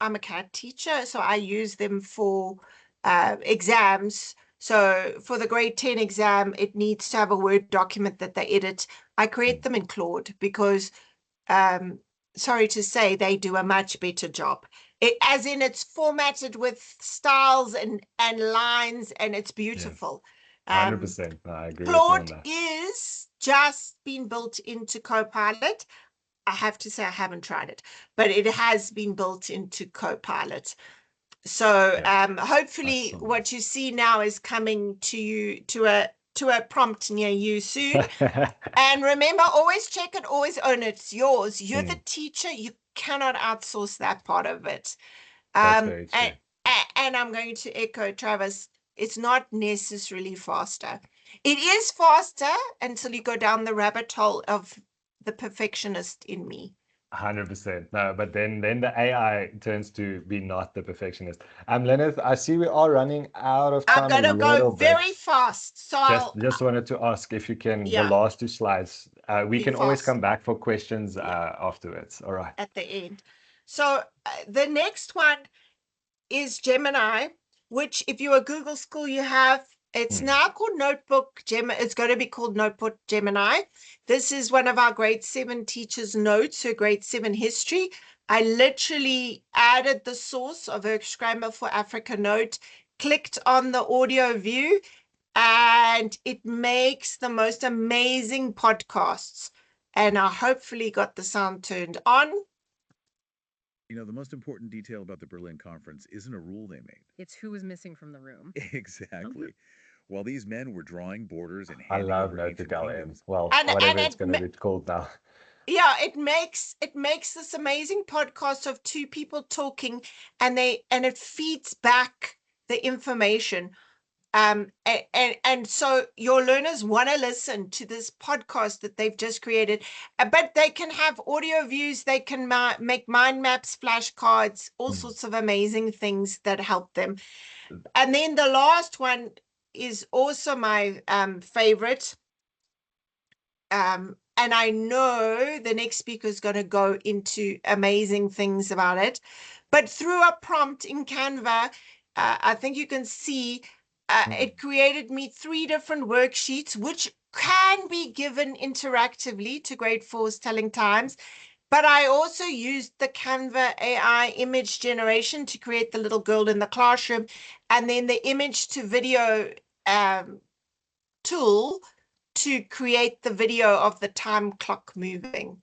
Speaker 3: I'm a CAT teacher, so I use them for exams. So for the grade 10 exam, it needs to have a Word document that they edit. I create them in Claude because, sorry to say, they do a much better job. As in, it's formatted with styles and lines, and it's beautiful.
Speaker 1: Yes, 100%. No, I agree with you on
Speaker 3: Claude
Speaker 1: that.
Speaker 3: is just been built into Copilot. I have to say I haven't tried it, but it has been built into Copilot. So
Speaker 1: Yeah.
Speaker 3: hopefully
Speaker 1: Awesome.
Speaker 3: what you see now is coming to you to a prompt near you soon. And remember, always check it, always own it. It's yours. You're the teacher. You cannot outsource that part of it.
Speaker 1: That's very true.
Speaker 3: And I'm going to echo Travis. It's not necessarily faster. It is faster until you go down the rabbit hole of the perfectionist in me.
Speaker 1: 100%. No, but then the AI turns to be not the perfectionist. Lyneth, I see we are running out of
Speaker 3: I'm
Speaker 1: time a
Speaker 3: going to go
Speaker 1: little bit.
Speaker 3: very fast. So
Speaker 1: Just wanted to ask if you can, the
Speaker 3: yeah,
Speaker 1: last two slides, we
Speaker 3: be
Speaker 1: can always
Speaker 3: fast.
Speaker 1: come back for questions
Speaker 3: Yeah.
Speaker 1: afterwards. All right.
Speaker 3: At the end. So the next one is Gemini, which if you're a Google school, you have. It's now called Notebook Gemini. It's going to be called Notebook Gemini. This is one of our grade 7 teachers' notes, her grade 7 history. I literally added the source of her Grammar for Africa note, clicked on the audio view, and it makes the most amazing podcasts. And I hopefully got the sound turned on.
Speaker 4: You know, the most important detail about the Berlin conference isn't a rule they made.
Speaker 5: It's who was missing from the room.
Speaker 4: Exactly. While these men were drawing borders and
Speaker 1: I
Speaker 4: handing
Speaker 1: love
Speaker 4: over
Speaker 1: Notebook
Speaker 4: ancient
Speaker 1: LM.
Speaker 4: kingdoms.
Speaker 1: Well,
Speaker 3: And
Speaker 1: whatever
Speaker 3: it
Speaker 1: it's going to be called now.
Speaker 3: Yeah, it makes this amazing podcast of two people talking, and it feeds back the information. And so your learners want to listen to this podcast that they've just created, but they can have audio views, they can make mind maps, flashcards, all sorts of amazing things that help them. And then the last one is also my favorite. And I know the next speaker is going to go into amazing things about it. But through a prompt in Canva, I think you can see it created me 3 different worksheets, which can be given interactively to grade 4's telling times. But I also used the Canva AI image generation to create the little girl in the classroom, and then the image to video tool to create the video of the time clock moving,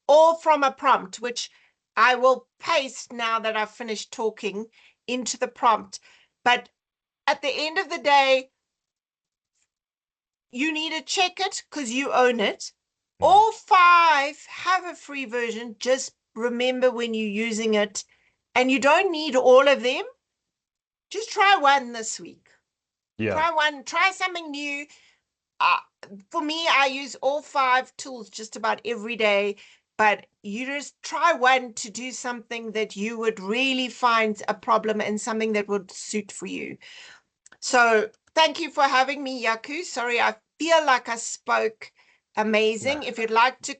Speaker 3: all from a prompt, which I will paste now that I've finished talking into the prompt. But at the end of the day, you need to check it because you own it. All 5 have a free version. Just remember when you're using it, and you don't need all of them. Just try one this week.
Speaker 1: Yeah.
Speaker 3: Try one, try something new. For me, I use all 5 tools just about every day, but you just try one to do something that you would really find a problem and something that would suit for you. So thank you for having me, Yaku. Sorry, I feel like I spoke amazing. If you'd like to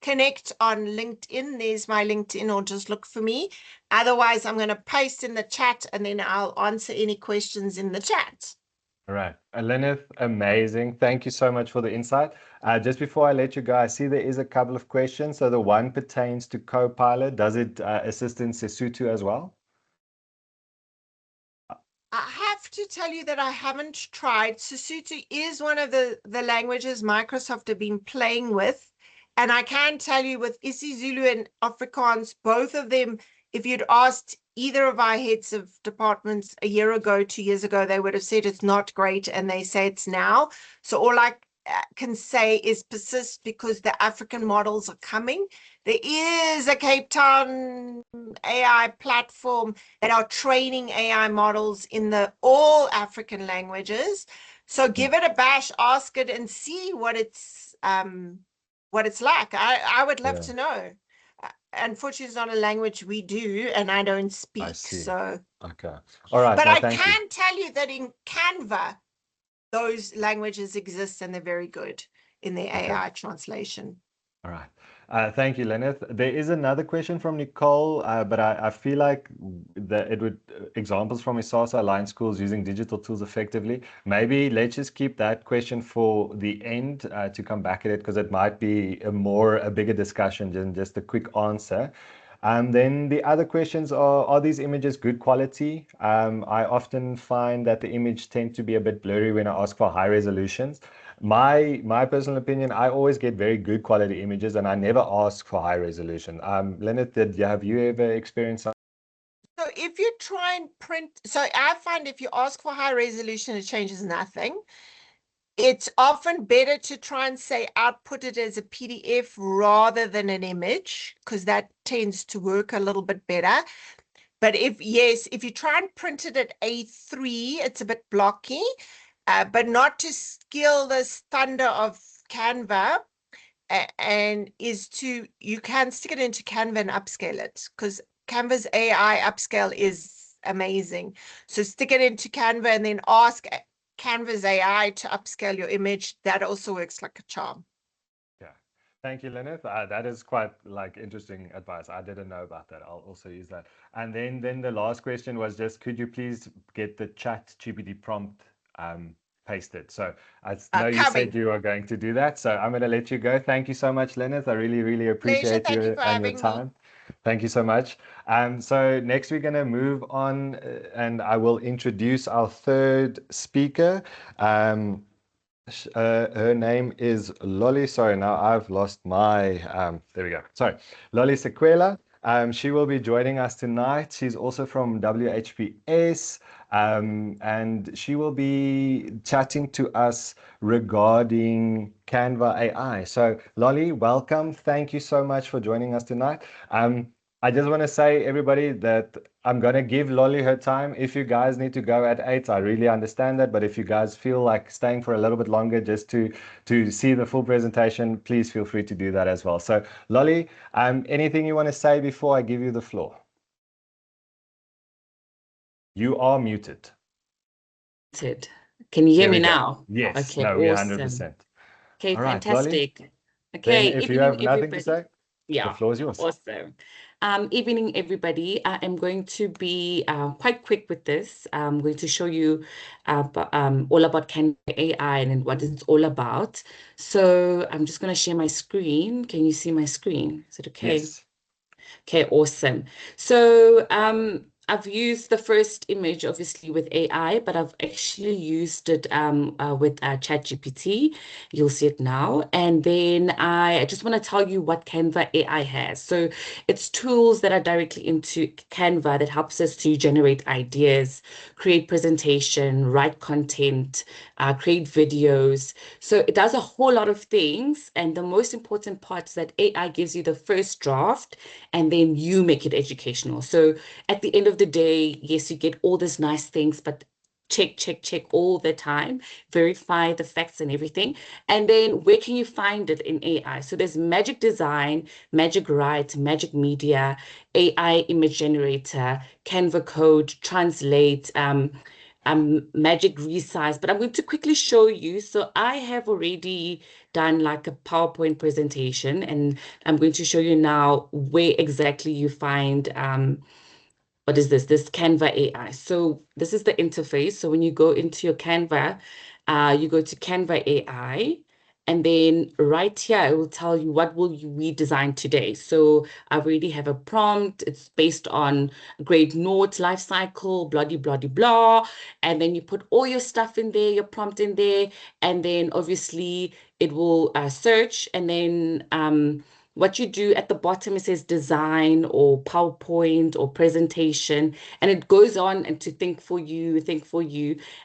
Speaker 3: connect on LinkedIn, there's my LinkedIn, or just look for me. Otherwise, I'm going to paste in the chat and then I'll answer any questions in the chat.
Speaker 1: All right. Lyneth, amazing. Thank you so much for the insight. Just before I let you go, I see there is a couple of questions. So the one pertains to Copilot. Does it assist in Sesotho as well?
Speaker 3: I have to tell you that I haven't tried. Sesotho is one of the languages Microsoft have been playing with. And I can tell you with isiZulu and Afrikaans, both of them, if you'd asked either of our heads of departments a year ago, 2 years ago, they would have said it's not great, and they say it's now. So all I can say is persist, because the African models are coming. There is a Cape Town AI platform that are training AI models in the all African languages. So give it a bash, ask it, and see what it's like. I would love to know. Unfortunately, it's not a language we do, and I don't speak.
Speaker 1: I see.
Speaker 3: So
Speaker 1: okay. All right.
Speaker 3: but
Speaker 1: No,
Speaker 3: I
Speaker 1: thank
Speaker 3: can
Speaker 1: you.
Speaker 3: tell you that in Canva, those languages exist and they're very good in their AI translation.
Speaker 1: All right. Thank you, Lyneth. There is another question from Nicole, but I feel like that it would examples from ISASA aligned schools using digital tools effectively. Maybe let's just keep that question for the end to come back at it, because it might be a bigger discussion than just a quick answer. Then the other questions are these images good quality? I often find that the image tend to be a bit blurry when I ask for high resolutions. My personal opinion, I always get very good quality images and I never ask for high resolution. Lynette, have you ever experienced something?
Speaker 3: So if try and print, so I find if you ask for high resolution, it changes nothing. It's often better to try and say output it as a PDF rather than an image, because that tends to work a little bit better. But if you try and print it at A3, it's a bit blocky, but not to steal this thunder of Canva, and you can stick it into Canva and upscale it, because Canva's AI upscale is amazing. So stick it into Canva and then ask Canva's AI to upscale your image. That also works like a charm.
Speaker 1: Yeah. Thank you, Lynette. That is quite like interesting advice. I didn't know about that. I'll also use that. And then the last question was just, could you please get the chat GPT prompt pasted? So I know you said you are going to do that. So I'm going to let you go. Thank you so much, Lynette. I really, really appreciate
Speaker 3: Thank you
Speaker 1: you
Speaker 3: for
Speaker 1: and your
Speaker 3: having me.
Speaker 1: time. Thank you so much. So next we're going to move on and I will introduce our third speaker. Her name is Lolly. Sorry, now I've lost my, there we go. Sorry, Lolly Sequela. She will be joining us tonight. She's also from WHPS, and she will be chatting to us regarding Canva AI. So Lolly, welcome. Thank you so much for joining us tonight. I just want to say, everybody, that I'm going to give Lolly her time. If you guys need to go at 8, I really understand that. But if you guys feel like staying for a little bit longer just to see the full presentation, please feel free to do that as well. So Lolly, anything you want to say before I give you the floor? You are muted.
Speaker 6: Can you hear me now?
Speaker 1: Yes.
Speaker 6: Okay,
Speaker 1: No, we
Speaker 6: awesome.
Speaker 1: 100%.
Speaker 6: Okay,
Speaker 1: All right, Lolly.
Speaker 6: fantastic. Okay,
Speaker 1: Then if you have nothing to say,
Speaker 6: yeah,
Speaker 1: the floor is yours.
Speaker 6: awesome. Evening, everybody. I am going to be quite quick with this. I'm going to show you all about Canva AI and what it's all about. So I'm just going to share my screen. Can you see my screen? Is it okay?
Speaker 1: Yes.
Speaker 6: Okay, awesome. So I've used the first image, obviously, with AI, but I've actually used it with ChatGPT. You'll see it now. And then I just want to tell you what Canva AI has. So it's tools that are directly into Canva that helps us to generate ideas, create presentation, write content, create videos. So it does a whole lot of things. And the most important part is that AI gives you the first draft, and then you make it educational. So at the end of the day, yes, you get all these nice things, but check all the time, verify the facts and everything. And then where can you find it in AI? So there's Magic Design, Magic Write, Magic Media, AI Image Generator, Canva Code, Translate, Magic Resize. But I'm going to quickly show you. So I have already done like a PowerPoint presentation, and I'm going to show you now where exactly you find what is this Canva AI. So this is the interface. So when you go into your Canva, you go to Canva AI, and then right here, it will tell you what will we design today. So I already have a prompt. It's based on grade note, life cycle, blah, blah, blah, blah. And then you put all your stuff in there, your prompt in there, and then obviously it will search, and then what you do at the bottom, it says design or PowerPoint or presentation, and it goes on and to think for you,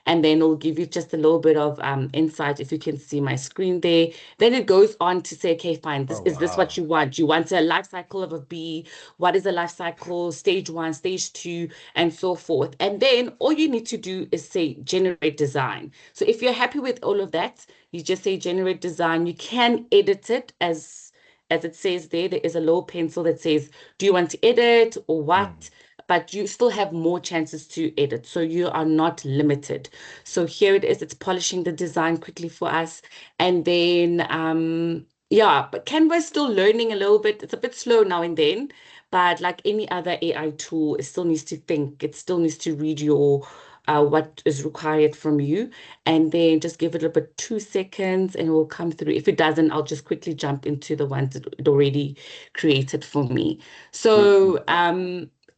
Speaker 6: and then it'll give you just a little bit of insight. If you can see my screen there, then it goes on to say, okay, fine, is this what you want? You want a life cycle of a bee? What is a life cycle? Stage 1, stage 2, and so forth. And then all you need to do is say generate design. So if you're happy with all of that, you just say generate design. You can edit it as it says there is a little pencil that says, do you want to edit or what? But you still have more chances to edit. So you are not limited. So here it is. It's polishing the design quickly for us. And then, yeah, but Canva is still learning a little bit. It's a bit slow now and then. But like any other AI tool, it still needs to think. It still needs to read your what is required from you, and then just give it a bit 2 seconds and it will come through. If it doesn't, I'll just quickly jump into the ones that it already created for me. So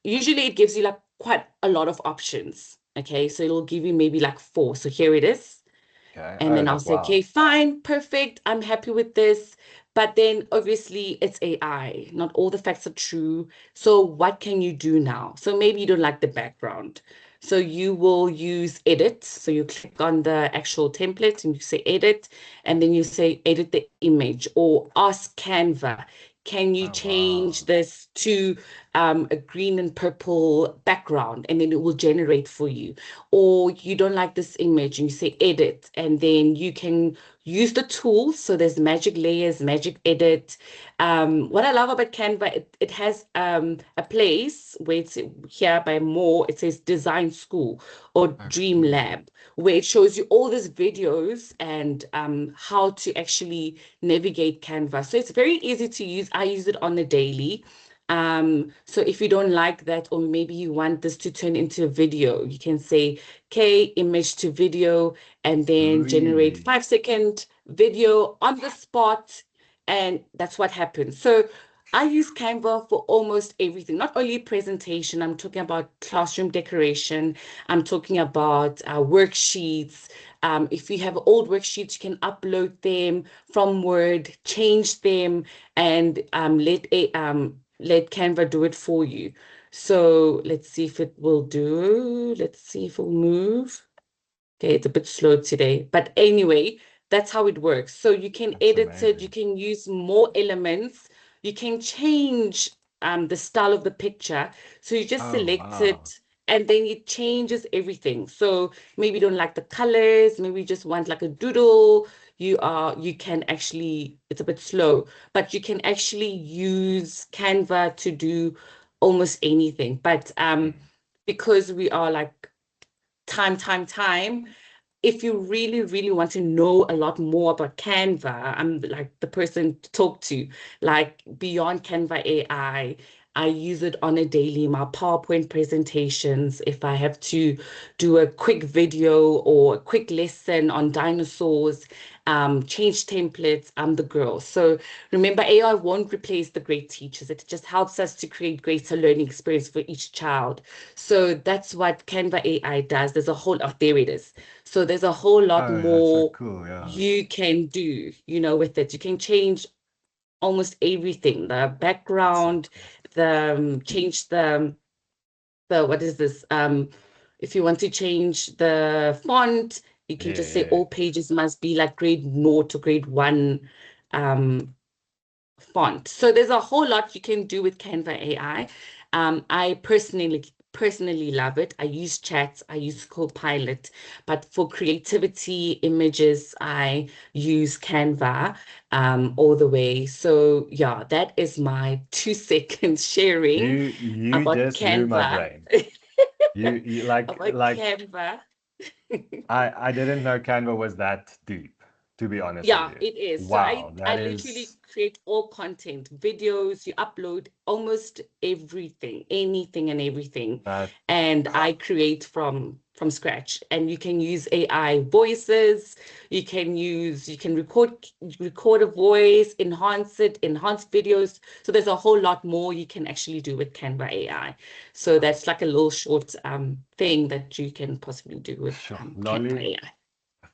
Speaker 6: usually it gives you like quite a lot of options. Okay, so it'll give you maybe like 4. So here it is.
Speaker 1: Okay.
Speaker 6: And then I'll say, okay, fine, perfect. I'm happy with this. But then obviously it's AI. Not all the facts are true. So what can you do now? So maybe you don't like the background. So you will use edit. So you click on the actual template and you say edit, and then you say edit the image or ask Canva, can you
Speaker 1: Oh,
Speaker 6: change
Speaker 1: wow.
Speaker 6: this to a green and purple background? And then it will generate for you. Or you don't like this image and you say edit, and then you can use the tools. So there's magic layers, magic edit. What I love about Canva, it has a place where it's here by more, it says design school or dream
Speaker 1: cool.
Speaker 6: lab, where it shows you all these videos and how to actually navigate Canva. So it's very easy to use. I use it on a daily. So if you don't like that, or maybe you want this to turn into a video, you can say, okay, image to video, and then generate
Speaker 1: Ooh.
Speaker 6: 5-second video on the spot. And that's what happens. So I use Canva for almost everything, not only presentation. I'm talking about classroom decoration. I'm talking about worksheets. If you have old worksheets, you can upload them from Word, change them, and let Canva do it for you. So let's see if it will do. Let's see if it will move. Okay, it's a bit slow today. But anyway, that's how it works. So you can
Speaker 1: That's
Speaker 6: edit it, you
Speaker 1: amazing.
Speaker 6: can use more elements, you can change the style of the picture. So you just
Speaker 1: Oh,
Speaker 6: select
Speaker 1: wow.
Speaker 6: it and then it changes everything. So maybe you don't like the colors, maybe you just want like a doodle. You can actually, it's a bit slow, but you can actually use Canva to do almost anything. But because we are like time, if you really, really want to know a lot more about Canva, I'm like the person to talk to, like beyond Canva AI. I use it on a daily, my PowerPoint presentations. If I have to do a quick video or a quick lesson on dinosaurs, change templates, I'm the girl. So remember, AI won't replace the great teachers. It just helps us to create greater learning experience for each child. So that's what Canva AI does. There's a whole, oh, there it is. So there's a whole lot
Speaker 1: Oh, that's so
Speaker 6: more
Speaker 1: cool. Yeah.
Speaker 6: you can do, with it. You can change almost everything, the
Speaker 1: That's so
Speaker 6: background,
Speaker 1: cool.
Speaker 6: change the what is this? If you want to change the font, you can
Speaker 1: Yeah,
Speaker 6: just say
Speaker 1: yeah.
Speaker 6: all pages must be like grade 0 to grade 1 font. So there's a whole lot you can do with Canva AI. I personally love it. I use chats, I use Copilot, but for creativity, images, I use Canva all the way. So yeah, that is my 2 seconds sharing
Speaker 1: You
Speaker 6: about
Speaker 1: just blew my
Speaker 6: Canva.
Speaker 1: brain. You like
Speaker 6: About Canva.
Speaker 1: I didn't know Canva was that deep, to be honest with
Speaker 6: Yeah,
Speaker 1: you.
Speaker 6: it is. So I
Speaker 1: Wow, that
Speaker 6: I literally
Speaker 1: is
Speaker 6: create all content, videos, you upload almost everything, anything and everything.
Speaker 1: that
Speaker 6: And I create from scratch. And you can use AI voices, you can record a voice, enhance videos. So there's a whole lot more you can actually do with Canva AI. So that's like a little short thing that you can possibly do with
Speaker 1: sure.
Speaker 6: Canva
Speaker 1: Lolly,
Speaker 6: AI.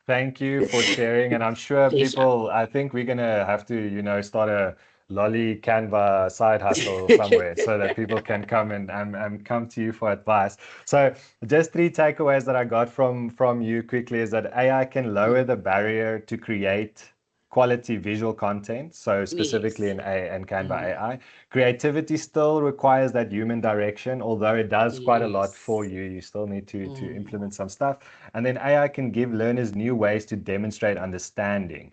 Speaker 1: thank you for sharing. And I'm sure
Speaker 6: Pleasure.
Speaker 1: people, I think we're gonna have to, start a Lolly Canva side hustle somewhere so that people can come and come to you for advice. So just 3 takeaways that I got from you quickly is that AI can lower the barrier to create quality visual content, so specifically
Speaker 6: Yes.
Speaker 1: in Canva
Speaker 6: Mm,
Speaker 1: AI. Creativity still requires that human direction, although it does quite a lot for
Speaker 6: yes.
Speaker 1: you. You still need to
Speaker 6: Mm,
Speaker 1: implement some stuff. And then AI can give learners new ways to demonstrate understanding.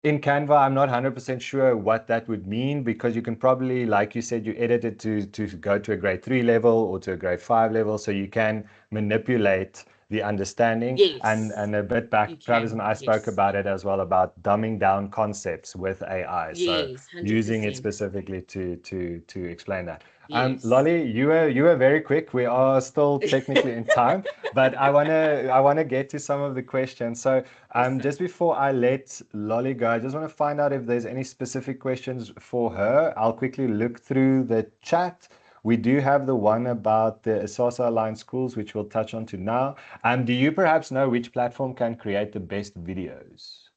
Speaker 1: In Canva, I'm not 100% sure what that would mean because you can probably, like you said, you edit it to go to a grade 3 level or to a grade 5 level. So you can manipulate the understanding.
Speaker 6: yes,
Speaker 1: And a bit
Speaker 6: you
Speaker 1: back, Travis and
Speaker 6: can.
Speaker 1: I spoke
Speaker 6: Yes.
Speaker 1: about it as well about dumbing down concepts with AI. So
Speaker 6: Yes,
Speaker 1: using it
Speaker 6: 100%.
Speaker 1: specifically to explain that.
Speaker 6: Yes.
Speaker 1: Lolly, you were very quick. We are still technically in time, but I wanna get to some of the questions. So just
Speaker 6: Awesome.
Speaker 1: before I let Lolly go, I just want to find out if there's any specific questions for her. I'll quickly look through the chat. We do have the one about the ISASA aligned schools, which we'll touch on to now. Do you perhaps know which platform can create the best videos?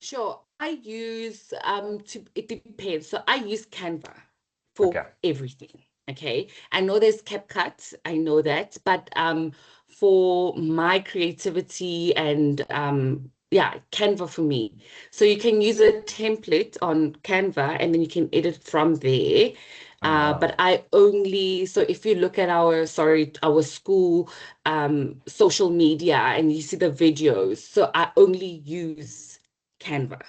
Speaker 6: Sure. I use it depends. So I use Canva for
Speaker 1: Okay.
Speaker 6: everything. Okay. I know there's CapCut, I know that, but for my creativity and yeah, Canva for me. So you can use a template on Canva and then you can edit from there.
Speaker 1: Oh, wow.
Speaker 6: But I only, so if you look at our school social media and you see the videos, so I only use Canva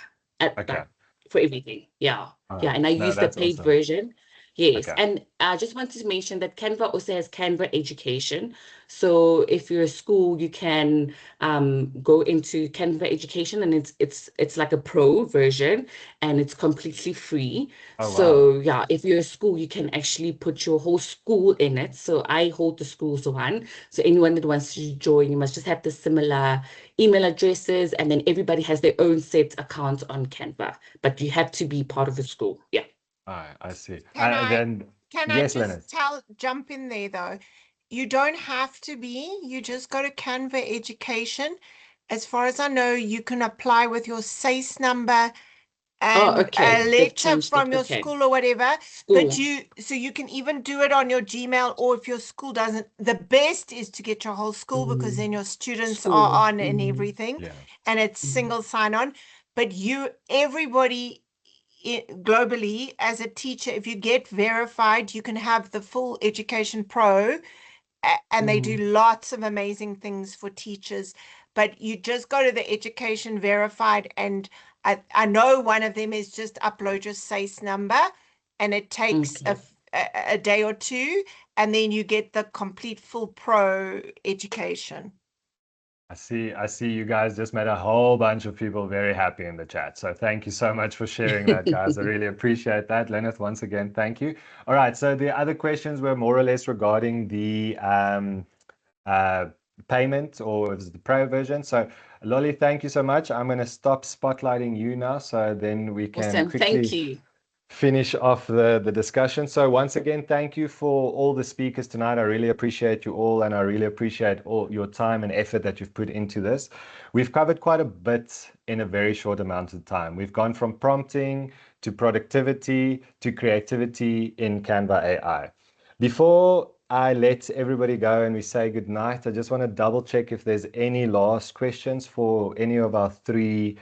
Speaker 1: Okay.
Speaker 6: for everything. Yeah.
Speaker 1: All
Speaker 6: Yeah.
Speaker 1: right.
Speaker 6: And I
Speaker 1: No,
Speaker 6: use the
Speaker 1: that's
Speaker 6: paid
Speaker 1: awesome.
Speaker 6: version. Yes.
Speaker 1: Okay.
Speaker 6: And I just wanted to mention that Canva also has Canva Education. So if you're a school, you can go into Canva Education and it's like a pro version and it's completely free.
Speaker 1: Oh, wow.
Speaker 6: So yeah, if you're a school, you can actually put your whole school in it. So I hold the schools one. So anyone that wants to join, you must just have the similar email addresses, and then everybody has their own set account on Canva. But you have to be part of the school. Yeah.
Speaker 1: All right. I see.
Speaker 3: Can I
Speaker 1: Then,
Speaker 3: can I
Speaker 1: yes,
Speaker 3: just
Speaker 1: Leonard.
Speaker 3: jump in there though? You don't have to be, you just go to Canva Education. As far as I know, you can apply with your SACE number
Speaker 6: Oh,
Speaker 3: and a
Speaker 6: okay. They've
Speaker 3: letter
Speaker 6: changed it.
Speaker 3: from your
Speaker 6: Okay.
Speaker 3: school or whatever. But
Speaker 6: School.
Speaker 3: so you can even do it on your Gmail, or if your school doesn't, the best is to get your whole school because then your students are
Speaker 6: School.
Speaker 3: on and everything,
Speaker 1: Yeah.
Speaker 3: and it's single sign on. But everybody globally as a teacher, if you get verified, you can have the full Education Pro, and they do lots of amazing things for teachers. But you just go to the Education Verified, and I know one of them is just upload your SACE number, and it takes
Speaker 6: Okay.
Speaker 3: a day or two, and then you get the complete full pro education.
Speaker 1: I see you guys just made a whole bunch of people very happy in the chat. So thank you so much for sharing that, guys. I really appreciate that. Lenneth, once again, thank you. All right, so the other questions were more or less regarding the uh, payment, or is it the pro version? So Lolly, thank you so much. I'm going to stop spotlighting you now, so then we can
Speaker 6: Awesome. Thank
Speaker 1: quickly
Speaker 6: you.
Speaker 1: finish off the discussion. So once again, thank you for all the speakers tonight. I really appreciate you all, and I really appreciate all your time and effort that you've put into this. We've covered quite a bit in a very short amount of time. We've gone from prompting to productivity to creativity in Canva AI. Before I let everybody go and we say good night, I just want to double check if there's any last questions for any of our three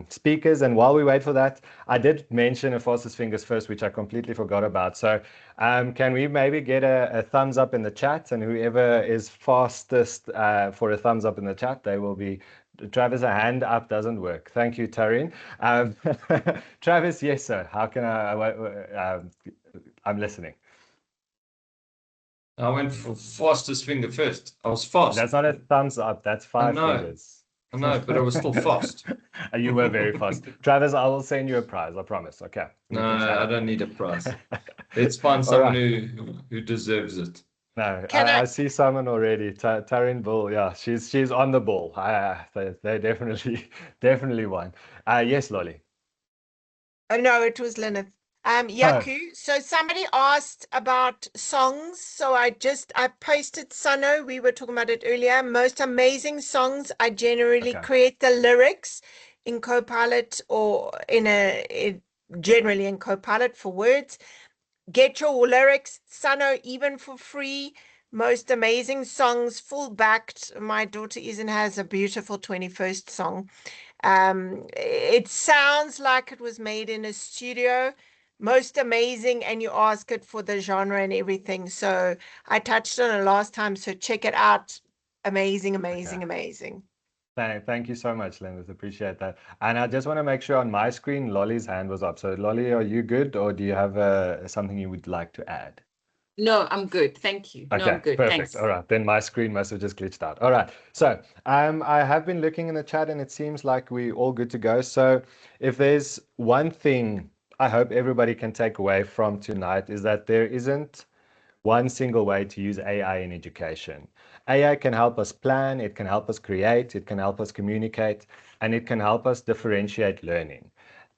Speaker 1: speakers. And while we wait for that, I did mention a fastest fingers first, which I completely forgot about. So can we maybe get a thumbs up in the chat, and whoever is fastest for a thumbs up in the chat, they will be. Travis, a hand up doesn't work. Thank you, Taryn. Travis, yes, sir. How can I'm listening.
Speaker 2: I went for fastest finger first. I was fast.
Speaker 1: That's not a thumbs up. That's five fingers.
Speaker 2: I know, but I was still fast.
Speaker 1: You were very fast. Travis, I will send you a prize. I promise. Okay.
Speaker 2: No, I don't need a prize. Let's find someone who deserves it.
Speaker 1: No,
Speaker 3: Can
Speaker 1: I
Speaker 3: I
Speaker 1: see someone already. Taryn Bull, yeah, she's on the ball. They definitely won. Yes, Lolly.
Speaker 3: Oh, no, it was Lyneth.
Speaker 1: Oh,
Speaker 3: Yaku. So somebody asked about songs. So I posted Sano. We were talking about it earlier. Most amazing songs. I generally
Speaker 1: okay.
Speaker 3: create the lyrics in Copilot, or generally in Copilot for words. Get your lyrics, Sano, even for free. Most amazing songs, full backed. My daughter Isan has a beautiful 21st song. It sounds like it was made in a studio. Most amazing, and you ask it for the genre and everything. So I touched on it last time, so check it out. Amazing, amazing,
Speaker 1: Okay.
Speaker 3: amazing.
Speaker 1: Thank you so much, Linus. Appreciate that. And I just want to make sure on my screen, Lolly's hand was up. So Lolly, are you good, or do you have something you would like to add?
Speaker 6: No, I'm good. Thank you. No,
Speaker 1: Okay,
Speaker 6: I'm good.
Speaker 1: perfect.
Speaker 6: Thanks.
Speaker 1: All right, then my screen must have just glitched out. All right, so I have been looking in the chat, and it seems like we're all good to go. So if there's one thing I hope everybody can take away from tonight, is that there isn't one single way to use AI in education. AI can help us plan, it can help us create, it can help us communicate, and it can help us differentiate learning.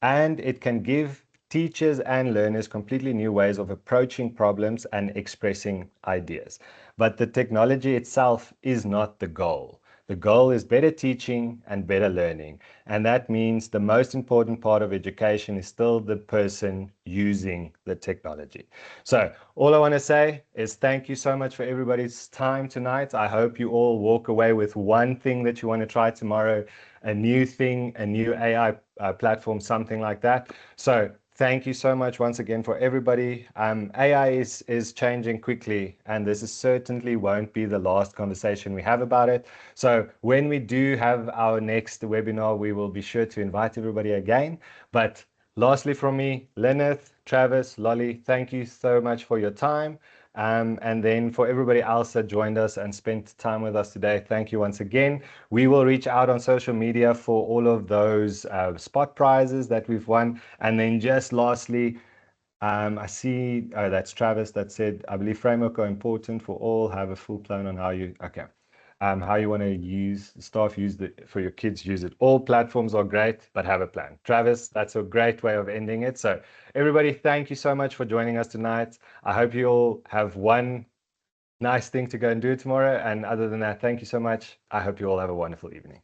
Speaker 1: And it can give teachers and learners completely new ways of approaching problems and expressing ideas. But the technology itself is not the goal. The goal is better teaching and better learning. And that means the most important part of education is still the person using the technology. So all I want to say is thank you so much for everybody's time tonight. I hope you all walk away with one thing that you want to try tomorrow, a new thing, a new AI platform, something like that. So thank you so much once again for everybody. AI is changing quickly, and this is certainly won't be the last conversation we have about it. So when we do have our next webinar, we will be sure to invite everybody again. But lastly from me, Lyneth, Travis, Lolly, thank you so much for your time. And then for everybody else that joined us and spent time with us today, thank you once again. We will reach out on social media for all of those spot prizes that we've won. And then just lastly, I see that's Travis that said, I believe framework are important for all, have a full plan on how you, okay. How you want to use staff use it for your kids, use it. All platforms are great, but have a plan. Travis, that's a great way of ending it. So everybody, thank you so much for joining us tonight. I hope you all have one nice thing to go and do tomorrow. And other than that, thank you so much. I hope you all have a wonderful evening.